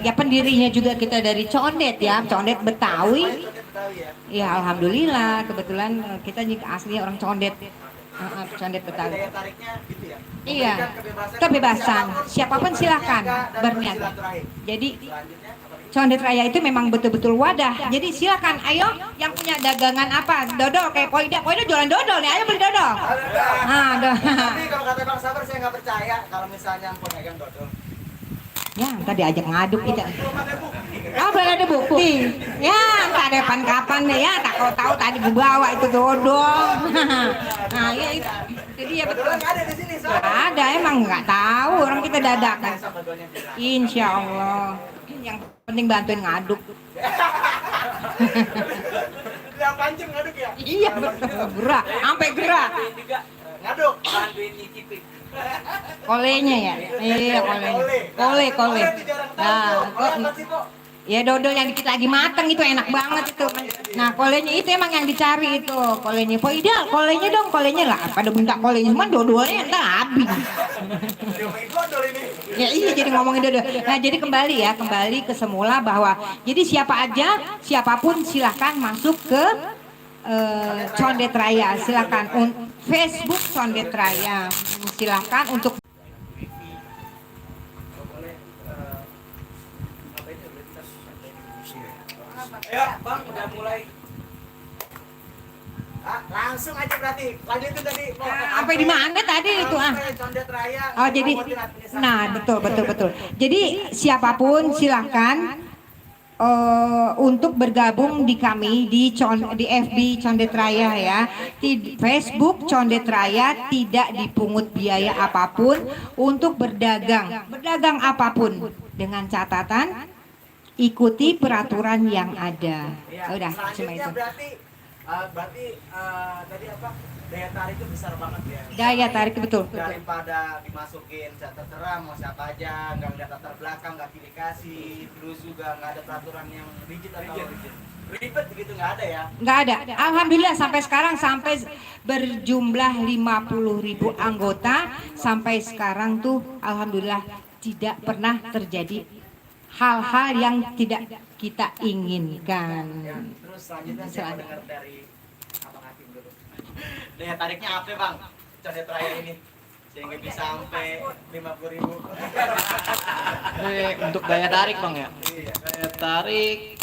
ya pendirinya juga kita dari Condet ya, Condet Betawi. Ya alhamdulillah kebetulan kita juga aslinya orang Condet. Condet Betawi. Daya tariknya gitu ya. Iya, kebebasan. Siapapun silakan berniaga. Jadi Condet Raya itu memang betul-betul wadah. Jadi silakan, ayo yang punya dagangan apa, dodol kayak Poida jualan dodol nih, ayo beli dodol. Tapi kalau kata Bang Sabar saya nggak percaya kalau misalnya pedagang dodol. Ya, ntar diajak ngaduk kita. Belum ada bukti. Ya, entah depan kapan nih ya, tak kau tahu tadi gue bawa itu dodol. Nah, ya itu dia betul. Ada di sini. Ada emang nggak tahu orang kita dadakan. Insya Allah. Yang penting bantuin ngaduk. Yang pancing ngaduk ya? Iya betul, gerak, sampai gerak. Ngaduk. Bantuin nyicipin. Kolenya ya? Iya kole. Nah, ya dodol yang dikit lagi mateng itu enak banget itu. Nah kolenya itu emang yang dicari itu kolenya. Poida, kolenya lah. Pada minta kolenya, cuman dodolnya entar habis. Ya iya jadi ngomongin dodol. Nah jadi kembali ke semula bahwa jadi siapapun silahkan masuk ke Condet Raya, silakan Facebook Condet Raya, silakan untuk komunitas. Ayo Bang, udah mulai. Langsung aja berarti. Lanjutin tadi. Sampai di mana tadi itu ah? Condet Raya. Oh jadi, nah betul. Jadi siapapun silahkan untuk bergabung di kami di FB Condet Raya ya, di Facebook Condet Raya, tidak dipungut biaya apapun untuk berdagang apapun dengan catatan ikuti peraturan yang ada. Udah cuma itu. Berarti tadi apa? Daya tarik itu besar banget ya. Daya tarik betul. Daripada dimasukin tertera mau siapa aja, nggak ada latar belakang, nggak pilih kasih, terus juga nggak ada peraturan yang rigid atau ribet gitu, nggak ada ya? Nggak ada. Alhamdulillah sampai sekarang sampai berjumlah 50.000 anggota sampai sekarang tuh alhamdulillah tidak pernah terjadi hal-hal yang tidak kita inginkan. Ya, terus selanjutnya saya mau dengar dari Abang Hakim dulu. Daya tariknya apa Bang? Condet Raya ini sehingga bisa sampai 50.000. Untuk daya tarik Bang ya. Iya. Daya tarik,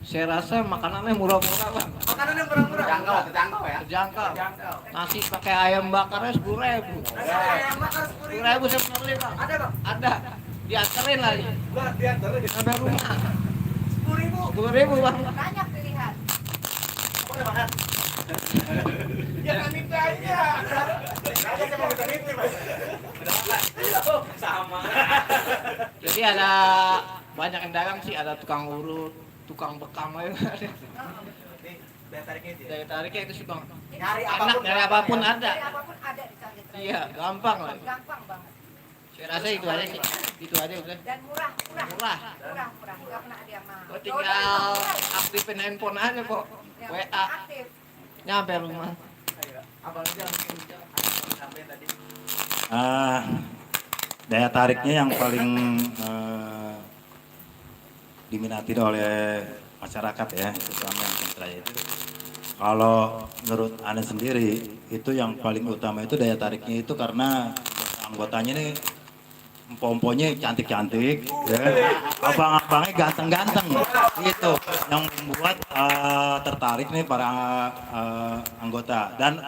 saya rasa makanannya murah-murah Bang. Makanannya murah-murah. Terjangkau ya. Terjangkau. Terjangkau. Nasi pakai ayam bakarnya 10.000. Nasi ayam bakar 10.000. 10.000 saya pernah beli Bang. Ada Bang? Ada. Dianterin lagi. Lah diantarin Sampai rumah. 10.000. 10.000 Bang. Banyak pilihan. Boleh makan? Ya kan itu aja. Saya mau minta itu Mas. Udah makan? Sama. Jadi ada banyak yang dagang sih, ada tukang urut, tukang bekam aja. Ini daya tariknya itu ya? Daya tariknya itu sih Bang. Nyari Enak, nyari apapun ya? ada. Apapun ada di Condet Raya. Iya, gampang lah. Gampang banget. Saya rasa itu aja sih. Itu aja udah. Dan murah. Murah. Nggak pernah ada yang mahal. Oh, tinggal aktifin handphone aja kok. WA. Aktif. Nyampe rumah. Ayo, Abang aja langsung sampai tadi. Daya tariknya yang paling diminati oleh masyarakat ya, terutama yang Condet Raya itu. Kalau menurut Anda sendiri, itu yang paling utama itu daya tariknya itu karena anggotanya ini empom-empomnya cantik-cantik, ya. Abang-abangnya ganteng-ganteng, gitu. Yang membuat tertarik nih para anggota. Dan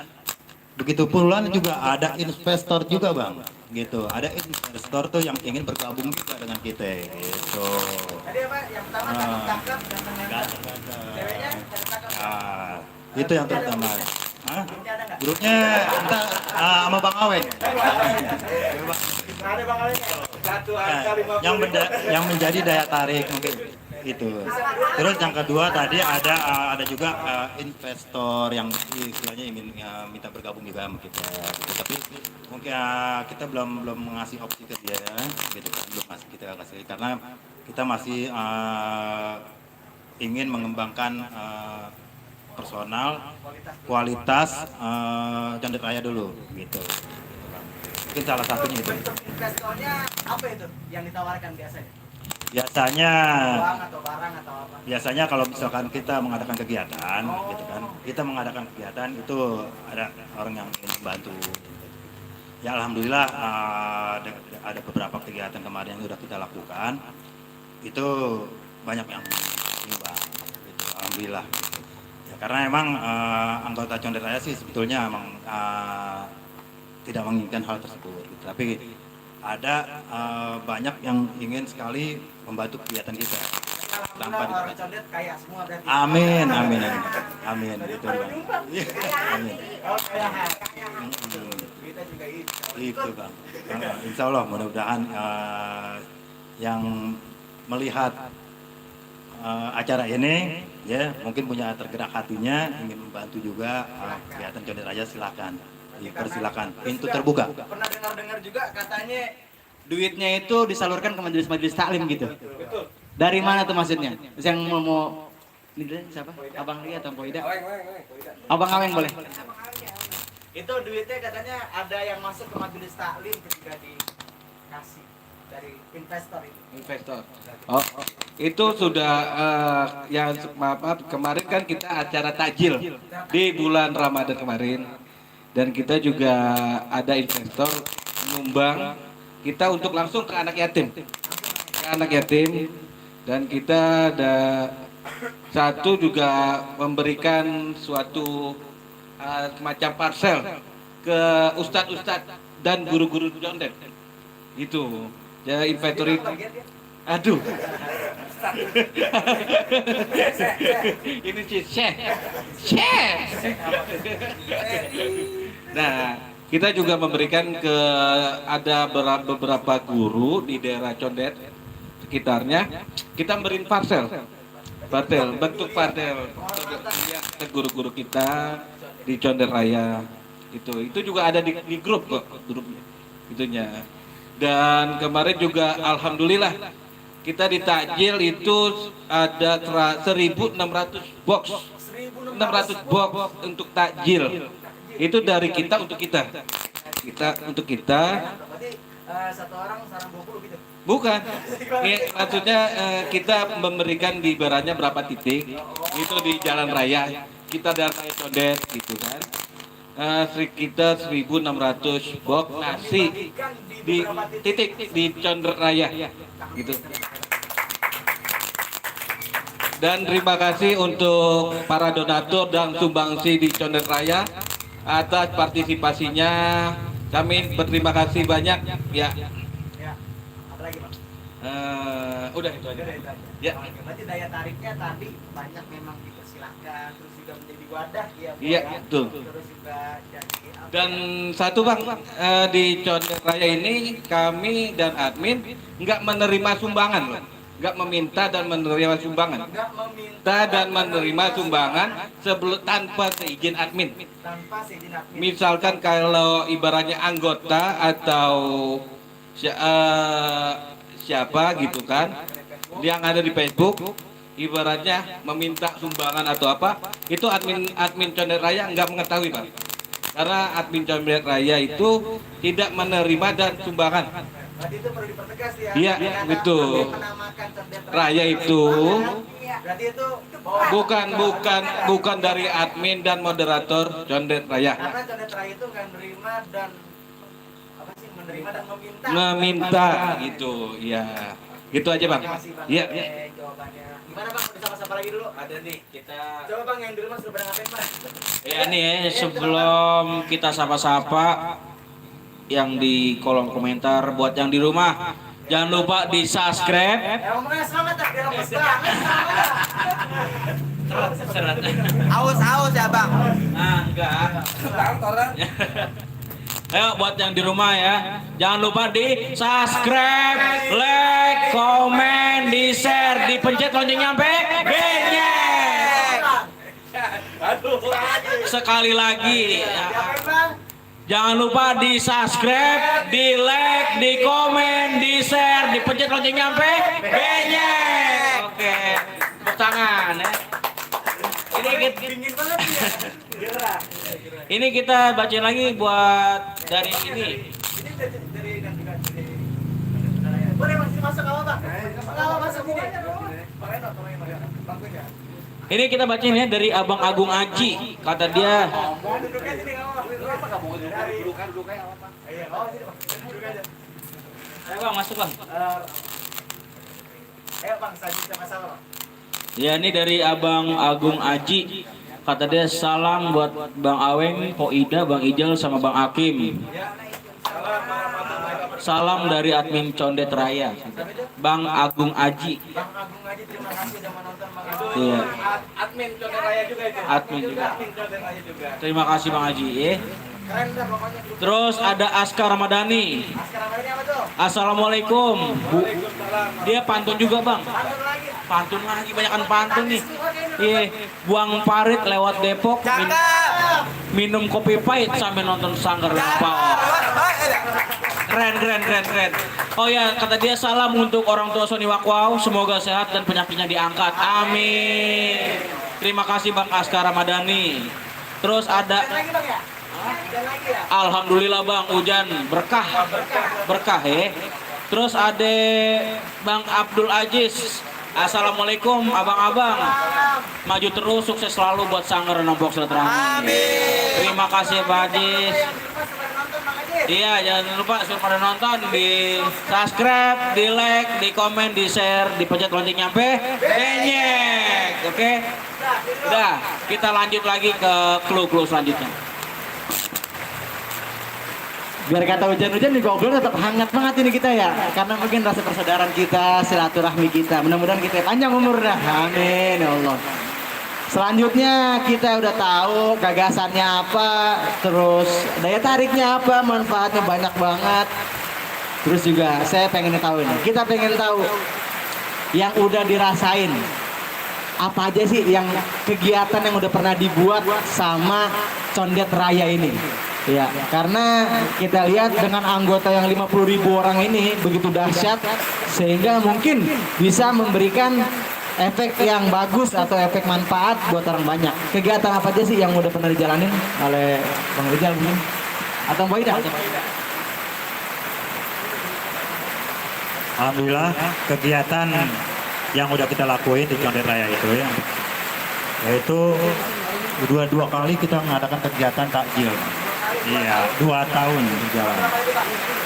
begitu pula juga ada investor juga Bang, gitu. Ada investor tuh yang ingin bergabung juga dengan kita, gitu. Tadi apa? Yang pertama cakep, ganteng-ganteng. Ceweknya cakep-cakep. Nah, itu yang terutama. Hah? Grupnya ada nggak? Grupnya entar sama Bang Aweng. Ada Bang Ali. Satu angka 50. Yang menjadi daya tarik mungkin itu. Terus yang kedua tadi ada juga investor yang istilahnya ingin minta bergabung juga sama kita. Gitu. Tapi mungkin kita belum mengasih opsi ke dia, gitu kan. Belum kita kasih karena kita masih ingin mengembangkan personal kualitas Condet Raya dulu, gitu. Mungkin salah satunya itu. Bentuk investornya apa itu yang ditawarkan biasanya? Biasanya Uang atau barang atau apa? Biasanya kalau misalkan kita mengadakan kegiatan, gitu kan, kita mengadakan kegiatan itu ada orang yang ingin membantu. Ya alhamdulillah ada beberapa kegiatan kemarin yang sudah kita lakukan, itu banyak yang menyumbang, gitu. Alhamdulillah. Ya, karena emang anggota Condet Raya sih sebetulnya emang tidak menginginkan hal tersebut, gitu. Tapi ada banyak yang ingin sekali membantu kegiatan kita tanpa orang Condet kaya semua berarti. Amin, gitu Bang. Amin. Oh, kaya. Kita juga Itu Bang. Insya Allah mudah-mudahan yang melihat acara ini ya mungkin punya tergerak hatinya ingin membantu juga kegiatan Condet Raya, silakan. Dipersilakan, pintu terbuka. Pernah dengar juga katanya Duitnya itu disalurkan ke majelis-majelis taklim gitu. betul. Dari mana tuh maksudnya? Yang mau ini siapa? Abang Lia atau Poida? Abang Aweng boleh. Itu duitnya katanya ada yang masuk ke majelis taklim ketika dikasih dari investor itu. Investor. Oh, itu sudah yang kemarin kan kita acara takjil di bulan Ramadan kemarin, dan kita juga ada investor menyumbang kita untuk langsung ke anak yatim, Dan kita ada satu juga memberikan suatu semacam parcel ke ustadz-ustadz dan guru-guru condet. Itu ya inventory. Aduh. Ini Syekh. Nah, kita juga memberikan ke ada beberapa guru di daerah Condet sekitarnya. Kita beriin parcel, bentuk parcel ke guru-guru kita di Condet Raya. Itu juga ada di grup kok, grupnya. Itunya. Dan kemarin juga alhamdulillah kita di takjil itu ada 1.600 box. 600 box untuk takjil. Itu dari kita untuk kita. Untuk kita. Satu orang sarang 20 gitu. Bukan. Maksudnya kita memberikan di ibaratnya berapa titik. Itu di jalan raya. Kita dari Raya Condet gitu kan. Kita 1.600 box nasi di titik di Condet Raya gitu. Dan terima kasih untuk para donatur dan sumbangsi di Condet Raya atas partisipasinya. Kami berterima kasih banyak ya. Apalagi Bang? Udah itu aja. Ya. Berarti daya tariknya tadi banyak memang dipersilahkan, terus juga menjadi wadah ya. Iya, betul. Terus juga jadi Dan satu Bang, di Condet Raya ini kami dan admin nggak menerima sumbangan loh. Nggak meminta dan menerima sumbangan. nggak meminta Kita dan menerima sumbangan sebelum tanpa seizin admin. tanpa seizin admin. Misalkan kalau ibaratnya anggota atau siapa gitu kan yang ada di Facebook ibaratnya meminta sumbangan atau apa, itu admin Condet Raya nggak mengetahui Bang. Karena admin Condet Raya itu tidak menerima dan sumbangan. Berarti itu perlu dipertegas ya. Iya, Karena betul. menamakan Condet Raya itu berarti itu bukan dari admin dan moderator Condet Raya. karena Condet Raya itu nggak menerima dan apa sih, menerima dan meminta. Meminta gitu, ya. Gitu aja Bang. Terima kasih, Bang. Iya. Oke, jawabannya. Gimana Bang? Mau disapa-sapa lagi dulu? Ada nih kita. Coba Bang yang di rumah sudah pada ngapain Bang? Ya nih sebelum kita sapa-sapa yang di kolom komentar buat yang di rumah jangan lupa di subscribe. Ngomongnya selamat tak? Biar lemes banget. Seret. Aus ya Bang. Nah, enggak. Ayo buat yang di rumah ya, jangan lupa di subscribe, like, komen, di share, dipencet lonceng nyampe, benyek. Sekali lagi, Diapain Bang? jangan lupa di subscribe, di like, di komen, di share, dipencet lonceng nyampe, benyek. Oke, tepuk tangan ya. Dingin banget ya. Gerah. Ini kita bacain lagi buat dari ini. Ini dari dan juga dari. Boleh Bang, sini masuk apa Bang? Kalau masuk sini. Bang Eno, tolongin Bang Eno. Bang gue ya. Ini kita bacain ya dari Abang Agung Aji. Kata dia, Duduknya sini enggak apa-apa. Apa enggak mau duduk aja apa? Iya, oh sini Bang. Duduk aja. ayo Bang masuk Bang. Ayo Bang, saja sama-sama Bang. Ya ini dari Abang Agung Aji. Kata dia salam buat Bang Aweng, Po Ida, Bang Ijal sama Bang Hakim. Salam dari admin Condet Raya. Bang Agung Aji. Bang Agung Aji, terima kasih sudah menonton Bang Agung. Iya. Admin Condet Raya juga itu. Admin juga. Admin Condet Raya juga. Terima kasih Bang Aji ya. Keren dah pokoknya. Terus ada Askar Ramadhani. Sekarang ini apa tuh? Assalamualaikum. Dia pantun juga Bang. Pantun lagi. Pantun lagi, banyakan pantun nih. Iya, buang parit lewat Depok, minum kopi pahit sambil nonton Sanggar Power. Keren. Oh ya, kata dia salam untuk orang tua Sony Wakwau, semoga sehat dan penyakitnya diangkat. Amin. Terima kasih Bang Askar Ramadhani. Terus ada Lagi Bang ya? Dan lagi ya? Alhamdulillah Bang, hujan berkah ya. Terus ada Bang Abdul Aziz. Assalamualaikum abang-abang. Maju terus, sukses selalu buat Sanggar Nombok Silaturahmi. Terima kasih Pak Aziz. Yang di rumah sudah nonton Bang Aji. Iya, jangan lupa suruh pada nonton, di subscribe, di like, di komen, di share, dipencet lonceng nyampe, benyek. Oke? Udah, kita lanjut lagi ke clue-clue selanjutnya. Biar kata hujan-hujan juga obrolan tetap hangat banget ini kita ya. Karena mungkin rasa persaudaraan kita, silaturahmi kita. Mudah-mudahan kita panjang umur dah. Amin ya Allah. Selanjutnya kita udah tahu gagasannya apa, terus daya tariknya apa, manfaatnya banyak banget. Terus juga saya pengen tahu nih, kita pengen tahu yang udah dirasain. Apa aja sih yang kegiatan yang udah pernah dibuat sama Condet Raya ini? Ya, karena kita lihat dengan anggota yang 50.000 orang ini begitu dahsyat sehingga mungkin bisa memberikan efek yang bagus atau efek manfaat buat orang banyak. Kegiatan apa aja sih yang udah pernah dijalanin oleh Bang Rizal mungkin? Atau Mbak Ida? Alhamdulillah kegiatan yang udah kita lakuin di Condet Raya itu ya, yaitu dua kali kita mengadakan kegiatan takjil. Iya, 2 tahun berjalan.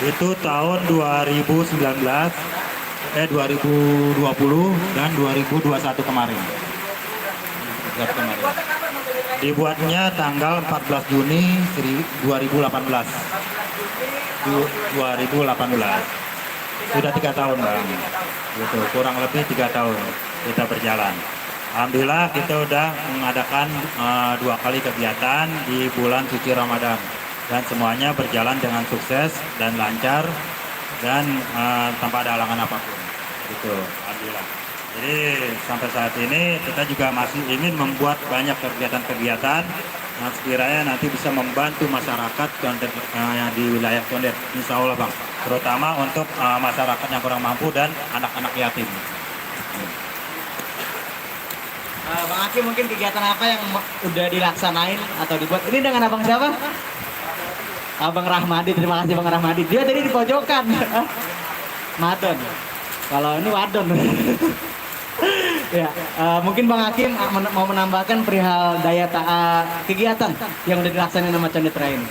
Itu tahun 2020 dan 2021 kemarin. Dibuatnya tanggal 14 Juni 2018. 2018. Sudah 3 tahun Bang. Gitu, kurang lebih 3 tahun kita berjalan. Alhamdulillah kita udah mengadakan 2 kali kegiatan di bulan suci Ramadan dan semuanya berjalan dengan sukses dan lancar dan tanpa ada halangan apapun. Gitu, alhamdulillah. Jadi sampai saat ini kita juga masih ingin membuat banyak kegiatan-kegiatan yang sekiranya nanti bisa membantu masyarakat Condet yang di wilayah Condet, insya Allah Bang. Terutama untuk masyarakat yang kurang mampu dan anak-anak yatim. Bang Aki mungkin kegiatan apa yang udah dilaksanain atau dibuat? Ini dengan abang siapa? Abang Rahmadi, terima kasih Bang Rahmadi. Dia tadi di pojokan. Madon. Kalau ini wadon. Ya, mungkin Bang Hakim mau menambahkan perihal daya kegiatan yang udah dilaksanain sama Condet Raya ini.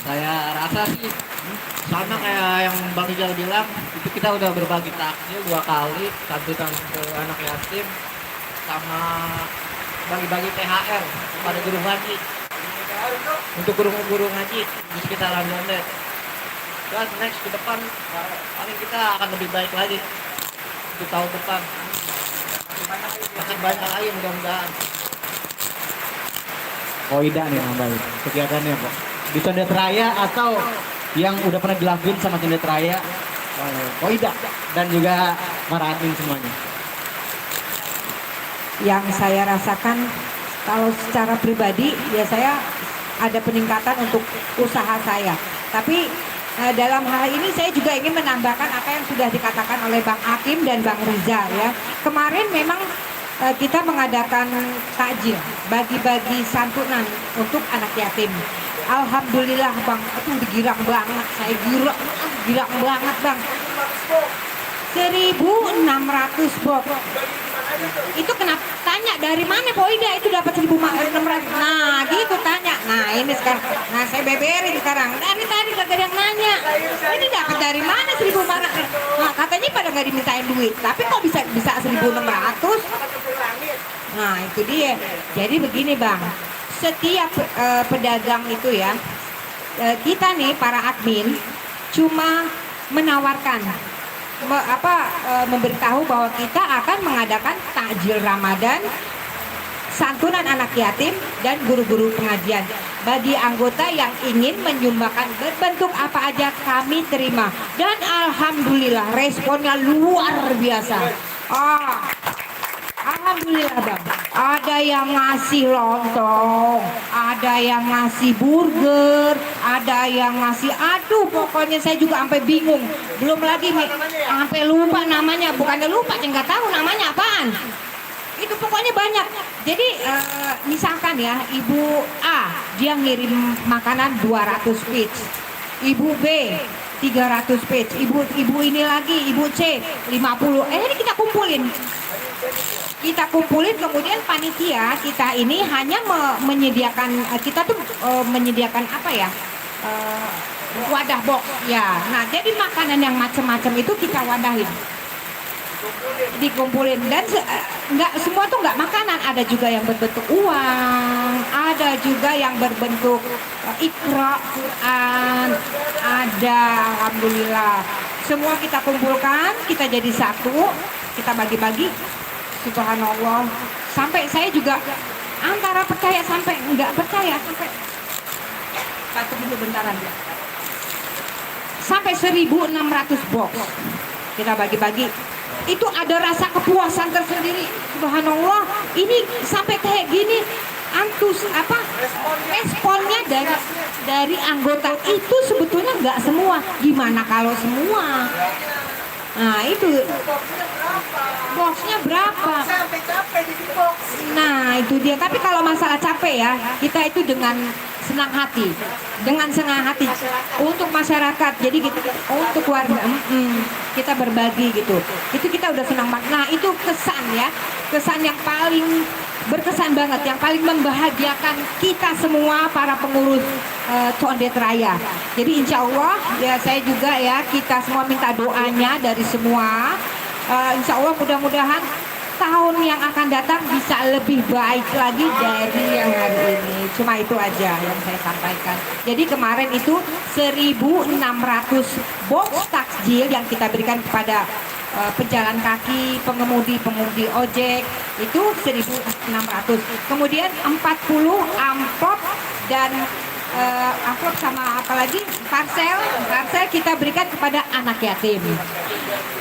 Saya rasa sih sama kayak yang Bang Ijal bilang, itu kita udah berbagi takjil 2 kali, santunan ke anak yatim sama bagi-bagi THR kepada guru ngaji. Untuk guru ngaji di sekitaran Condet. Dan next ke depan paling kita akan lebih baik lagi untuk tahun depan. Akan banyak lagi mudah-mudahan. Koida nih nambahin kegiatannya Pak. Di Condet Raya atau yang udah pernah dilakuin sama Condet Raya Koida dan juga para admin semuanya. Yang saya rasakan kalau secara pribadi ya saya ada peningkatan untuk usaha saya. Tapi dalam hal ini saya juga ingin menambahkan apa yang sudah dikatakan oleh Bang Hakim dan Bang Rizal ya. Kemarin memang kita mengadakan takjil, bagi-bagi santunan untuk anak yatim. Alhamdulillah Bang, itu girang banget, saya girang banget Bang. 1.600 box. Itu kenapa? Tanya dari mana Poida itu dapat 1.600? Nah gitu tanya. Nah ini sekarang, nah saya beberin sekarang. Dari tadi gak ada yang nanya. Ini dapat dari mana 1.500? Nah katanya pada nggak dimintain duit. Tapi kok bisa 1.600? Nah itu dia. Jadi begini Bang, setiap pedagang itu ya, kita nih para admin cuma menawarkan memberitahu bahwa kita akan mengadakan takjil Ramadan, santunan anak yatim dan guru-guru pengajian. Bagi anggota yang ingin menyumbangkan berbentuk apa aja kami terima. Dan alhamdulillah responnya luar biasa. Alhamdulillah Bang. Ada yang ngasih lontong, ada yang ngasih burger, ada yang ngasih, aduh pokoknya saya juga sampai bingung. Belum lagi sampai lupa namanya, bukannya lupa, nggak tahu namanya apaan. Itu pokoknya banyak. Jadi misalkan ya, Ibu A dia ngirim makanan 200 piece, Ibu B 300 piece, ibu ini lagi, Ibu C 50. Ini kita kumpulin. kita kumpulin, kemudian panitia kita ini hanya menyediakan, kita tuh menyediakan apa ya, wadah box ya. Nah jadi makanan yang macam-macam itu kita wadahin, dikumpulin, dan nggak semua tuh nggak makanan, ada juga yang berbentuk uang, ada juga yang berbentuk Iqra Quran, ada, alhamdulillah semua kita kumpulkan, kita jadi satu, kita bagi-bagi, subhanallah, sampai saya juga antara percaya sampai nggak percaya, sampai satu dulu bentaran ya, sampai 1.600 box kita bagi-bagi. Itu ada rasa kepuasan tersendiri, subhanallah. Ini sampai kayak gini, responnya dari anggota itu sebetulnya nggak semua. Gimana kalau semua? Nah itu boxnya berapa? Sampai capek di box. Nah itu dia. Tapi kalau masalah capek ya, kita itu dengan senang hati, untuk masyarakat. Jadi gitu, untuk warga, kita berbagi gitu. Itu kita udah senang banget. Nah itu kesan ya, kesan yang paling berkesan banget, yang paling membahagiakan kita semua para pengurus Condet Raya. Jadi insya Allah ya, saya juga ya, kita semua minta doanya dari semua. Insya Allah mudah-mudahan tahun yang akan datang bisa lebih baik lagi dari yang hari ini. Cuma itu aja yang saya sampaikan. Jadi kemarin itu 1.600 box takjil yang kita berikan kepada pejalan kaki, pengemudi ojek, itu 1.600. Kemudian 40 amplop dan amplop sama apalagi parcel kita berikan kepada anak yatim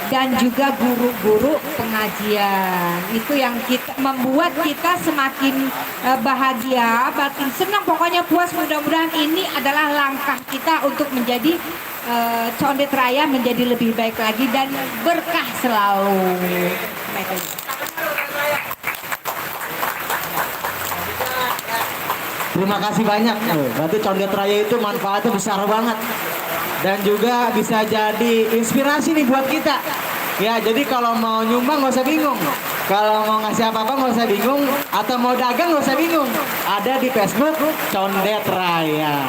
dan juga guru-guru pengajian. Itu yang membuat kita semakin bahagia, makin senang, pokoknya puas. Mudah-mudahan ini adalah langkah kita untuk menjadi Condet Raya menjadi lebih baik lagi dan berkah selalu. Terima kasih banyak. Berarti Condet Raya itu manfaatnya besar banget. Dan juga bisa jadi inspirasi nih buat kita. Ya, jadi kalau mau nyumbang nggak usah bingung. Kalau mau ngasih apa-apa nggak usah bingung. Atau mau dagang nggak usah bingung. Ada di Facebook Condet Raya.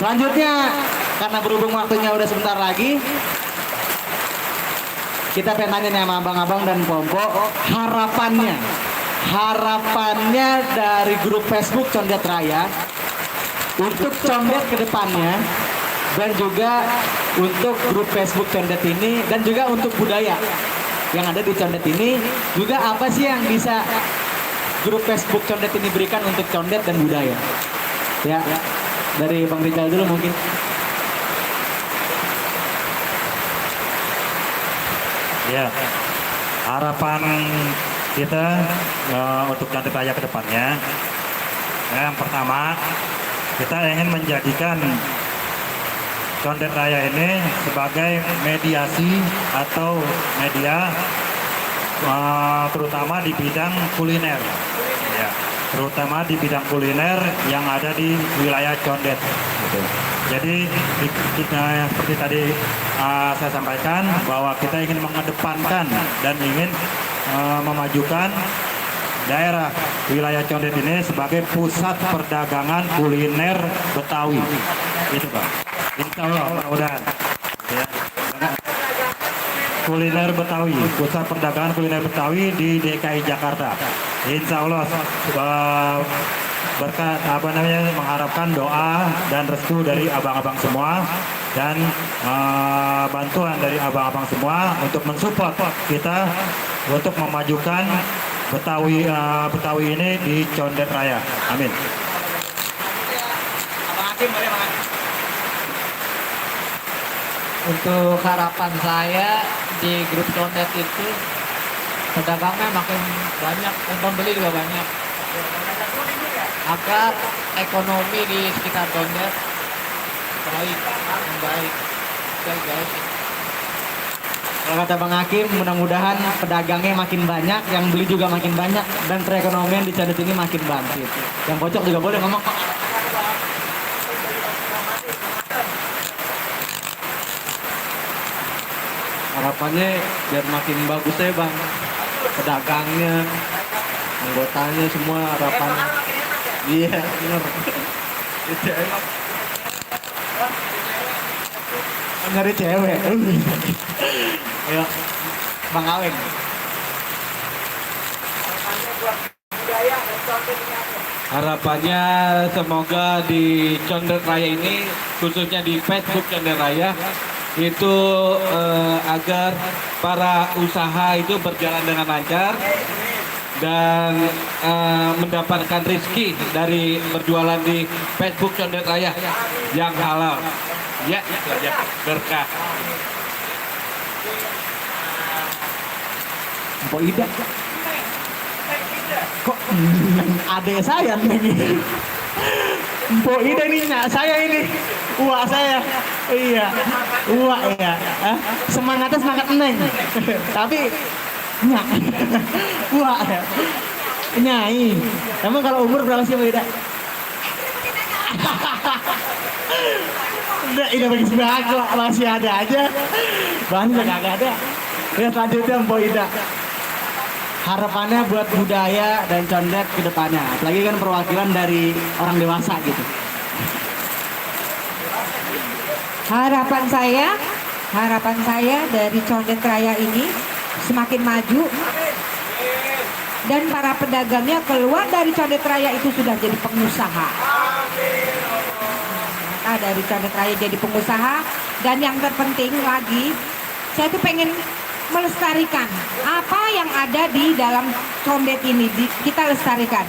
Selanjutnya, karena berhubung waktunya udah sebentar lagi, kita pengen tanya nih sama abang-abang dan Pompo, harapannya dari grup Facebook Condet Raya untuk Condet ke depannya, dan juga untuk grup Facebook Condet ini, dan juga untuk budaya yang ada di Condet ini, juga apa sih yang bisa grup Facebook Condet ini berikan untuk Condet dan budaya? Ya, dari Bang Rizal dulu mungkin. Ya, harapan kita untuk Condet Raya ke depannya, yang pertama kita ingin menjadikan Condet Raya ini sebagai mediasi atau media terutama di bidang kuliner, ya, terutama di bidang kuliner yang ada di wilayah Condet. Gitu. Jadi seperti tadi saya sampaikan bahwa kita ingin mengedepankan dan ingin memajukan daerah wilayah Condet ini sebagai pusat perdagangan kuliner Betawi. Itu Pak. Insya Allah mudah-mudahan. Ya. Kuliner Betawi, pusat perdagangan kuliner Betawi di DKI Jakarta. Insya Allah berkat mengharapkan doa dan restu dari abang-abang semua dan bantuan dari abang-abang semua untuk mensupport kita untuk memajukan Betawi ini di Condet Raya. Amin. Untuk harapan saya di grup Condet itu pedagangnya makin banyak dan pembeli juga banyak, agar ekonomi di sekitar Condet baik. Kalau kata Bang Hakim, mudah-mudahan pedagangnya makin banyak, yang beli juga makin banyak, dan perekonomian di Condet ini makin bangkit. Yang pojok juga boleh ngomong. Harapannya biar makin bagus ya Bang. pedagangnya, anggotanya semua harapan. Iya, benar. Nyari cewek. Ayo, Bang Aweng. Harapannya semoga di Condet Raya ini, khususnya di Facebook Condet Raya, itu agar para usaha itu berjalan dengan lancar dan mendapatkan rezeki dari berjualan di Facebook Condet Raya yang halal. Ya, itu aja. Berkah. Mpok Ida. Kok adek saya nih? Mpok Ida ini saya ini. Uak saya. Iya. Uak ya. Semangatnya semangat Neng. Tapi nyak. Uak ya. Nyai. Emang kalau umur berapa sih Mpok Ida? Udah, ini bagi sembako masih ada aja. Banyak kagak ada. Ya selanjutnya Mpok Ida. Harapannya buat budaya dan condet ke depannya. Apalagi kan perwakilan dari orang dewasa gitu. Harapan saya dari Condet Raya ini semakin maju dan para pedagangnya keluar dari Condet Raya itu sudah jadi pengusaha. Nah, dari Condet Raya jadi pengusaha, dan yang terpenting lagi, saya tuh pengen melestarikan apa yang ada di dalam condet ini, kita lestarikan.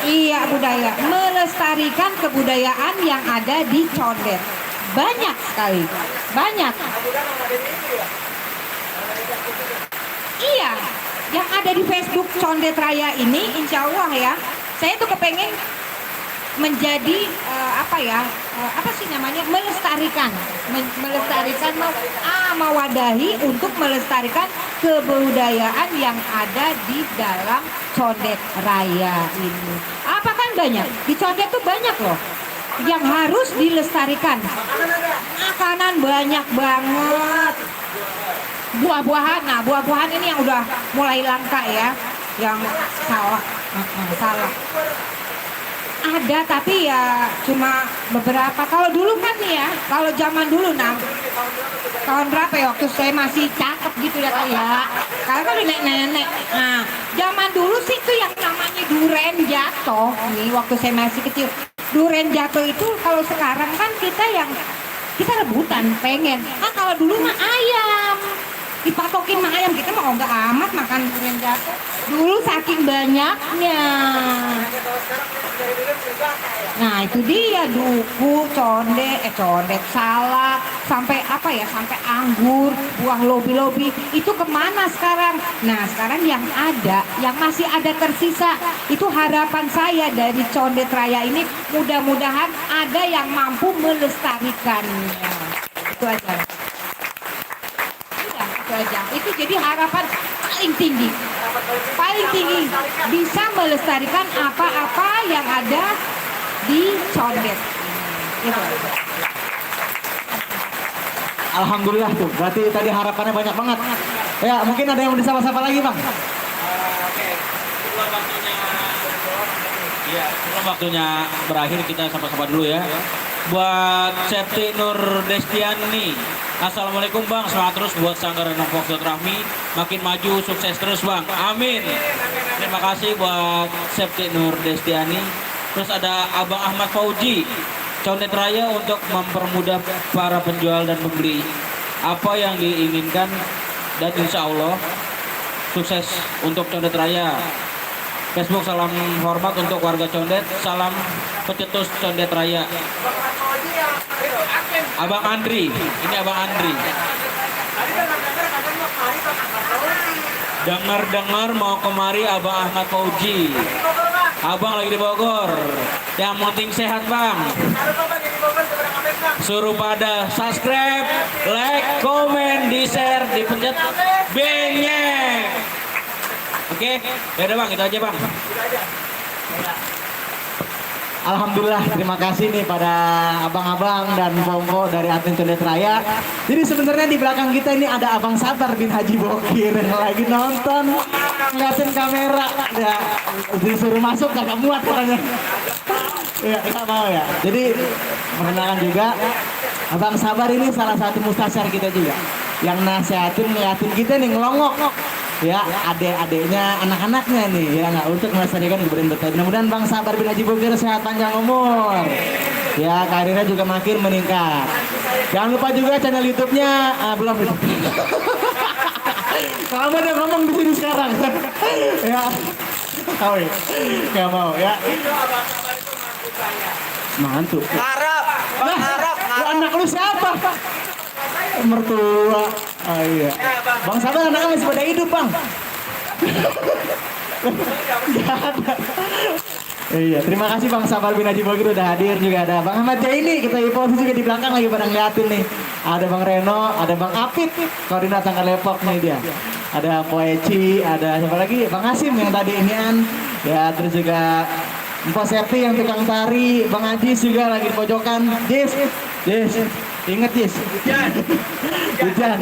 Iya, budaya, melestarikan kebudayaan yang ada di condet. Banyak sekali, banyak. Iya, yang ada di Facebook Condet Raya ini, insya Allah ya, saya tuh kepengen menjadi apa sih namanya, melestarikan, mewadahi untuk melestarikan kebudayaan yang ada di dalam Condet Raya ini. Apa kan banyak di Condet tuh banyak loh yang harus dilestarikan. Makanan banyak banget, buah-buahan. Nah, buah-buahan ini yang udah mulai langka ya, yang salah. Ada tapi ya cuma beberapa. Kalau dulu kan ya, kalau zaman dulu tahun berapa ya, waktu saya masih cakep gitu ya kali ya. Kalau kan udah nenek. Nah, zaman dulu sih tuh yang namanya duren jatuh. Nih waktu saya masih kecil, duren jatuh itu kalau sekarang kan kita rebutan pengen. Nah, kalau dulu mah ayam. Dipatokin mah ayam, kita mau nggak amat makan durian jatuh. Dulu saking banyaknya. Nah itu dia, duku, condet, salak, sampai sampai anggur, buah lobi-lobi. Itu kemana sekarang? Nah sekarang yang ada, yang masih ada tersisa, itu harapan saya dari Condet Raya ini, mudah-mudahan ada yang mampu melestarikannya. Itu aja. Itu jadi harapan paling tinggi bisa melestarikan apa-apa yang ada di Condet. Gitu. Alhamdulillah tuh, berarti tadi harapannya banyak banget. Ya mungkin ada yang mau disapa-sapa lagi Bang. Oke, sebelum waktunya berakhir kita sapa-sapa dulu ya. Buat Septi Nur Destiani, assalamualaikum Bang, semangat terus buat Sanggar Renang Fox Rahmi, makin maju, sukses terus Bang, amin. Terima kasih buat Septi Nur Destiani. Terus ada Abang Ahmad Fauji, Condet Raya untuk mempermudah para penjual dan pembeli apa yang diinginkan, dan insya Allah sukses untuk Condet Raya. Facebook, salam hormat untuk warga Condet, salam pecetus Condet Raya. Abang Andri, ini Abang Andri. Dengar-dengar mau kemari Abang Ahmad Fauji. Abang lagi di Bogor. Yang penting sehat Bang. Suruh pada subscribe, like, komen, di-share, dipencet B-nya. Oke, ya udah Bang, itu aja Bang. Alhamdulillah, terima kasih nih pada abang-abang dan pompo dari Atlet Condet Raya. Jadi sebenarnya di belakang kita ini ada Abang Sabar bin Haji Bokir yang lagi nonton, ngeliatin kamera. Ya, disuruh masuk gak muat katanya. Ya, nggak mau ya. Jadi perkenalkan juga Abang Sabar ini salah satu mustasyar kita juga, yang nasihatin ngeliatin kita nih ngelongok. Ya, adik-adiknya, anak-anaknya nih ya, nggak untuk melestarikan kebudayaan Betawi. Mudah-mudahan Bang Sabar bin Haji Bokir sehat panjang umur. Ya, karirnya juga makin meningkat. Jangan lupa juga channel YouTube-nya belum. Kamu udah ngomong di sini sekarang. Ya, tahu ya? Nggak mau ya. Mantu. Ngarep, Bang ngarep. Anak lu siapa? Mertua. Oh iya. Bang Sabar anaknya masih pada hidup, Bang. Gak ada. Iya, terima kasih Bang Sabar bin Haji Bokir udah hadir. Juga ada Bang Ahmad Jaini, kita di posisi juga di belakang lagi pada ngeliatin nih. Ada Bang Reno, ada Bang Apit, koordinator Lepok nih dia. Ada Poeci, ada siapa lagi? Bang Hasim yang tadi inian. Ya, terus juga Mpo Septi yang tukang tari, Bang Ajis juga lagi di pojokan. Jis, inget Jis. Hujan.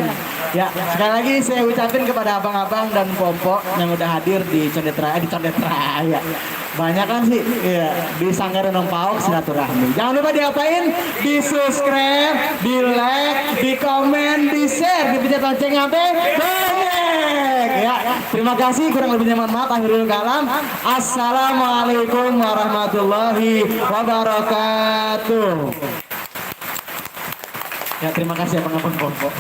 Ya, sekali lagi saya ucapin kepada abang-abang dan pompo yang udah hadir di Condet Raya. Banyak kan sih, ya, di Sanggar Renong Paok silaturahmi. Jangan lupa diapain? Di subscribe, di like, di komen, di share, dipencet lonceng sampai banyak. Ya, terima kasih. Kurang lebihnya mohon maaf. Akhirul kalam. Assalamualaikum warahmatullahi wabarakatuh. Ya, terima kasih abang-abang pompo.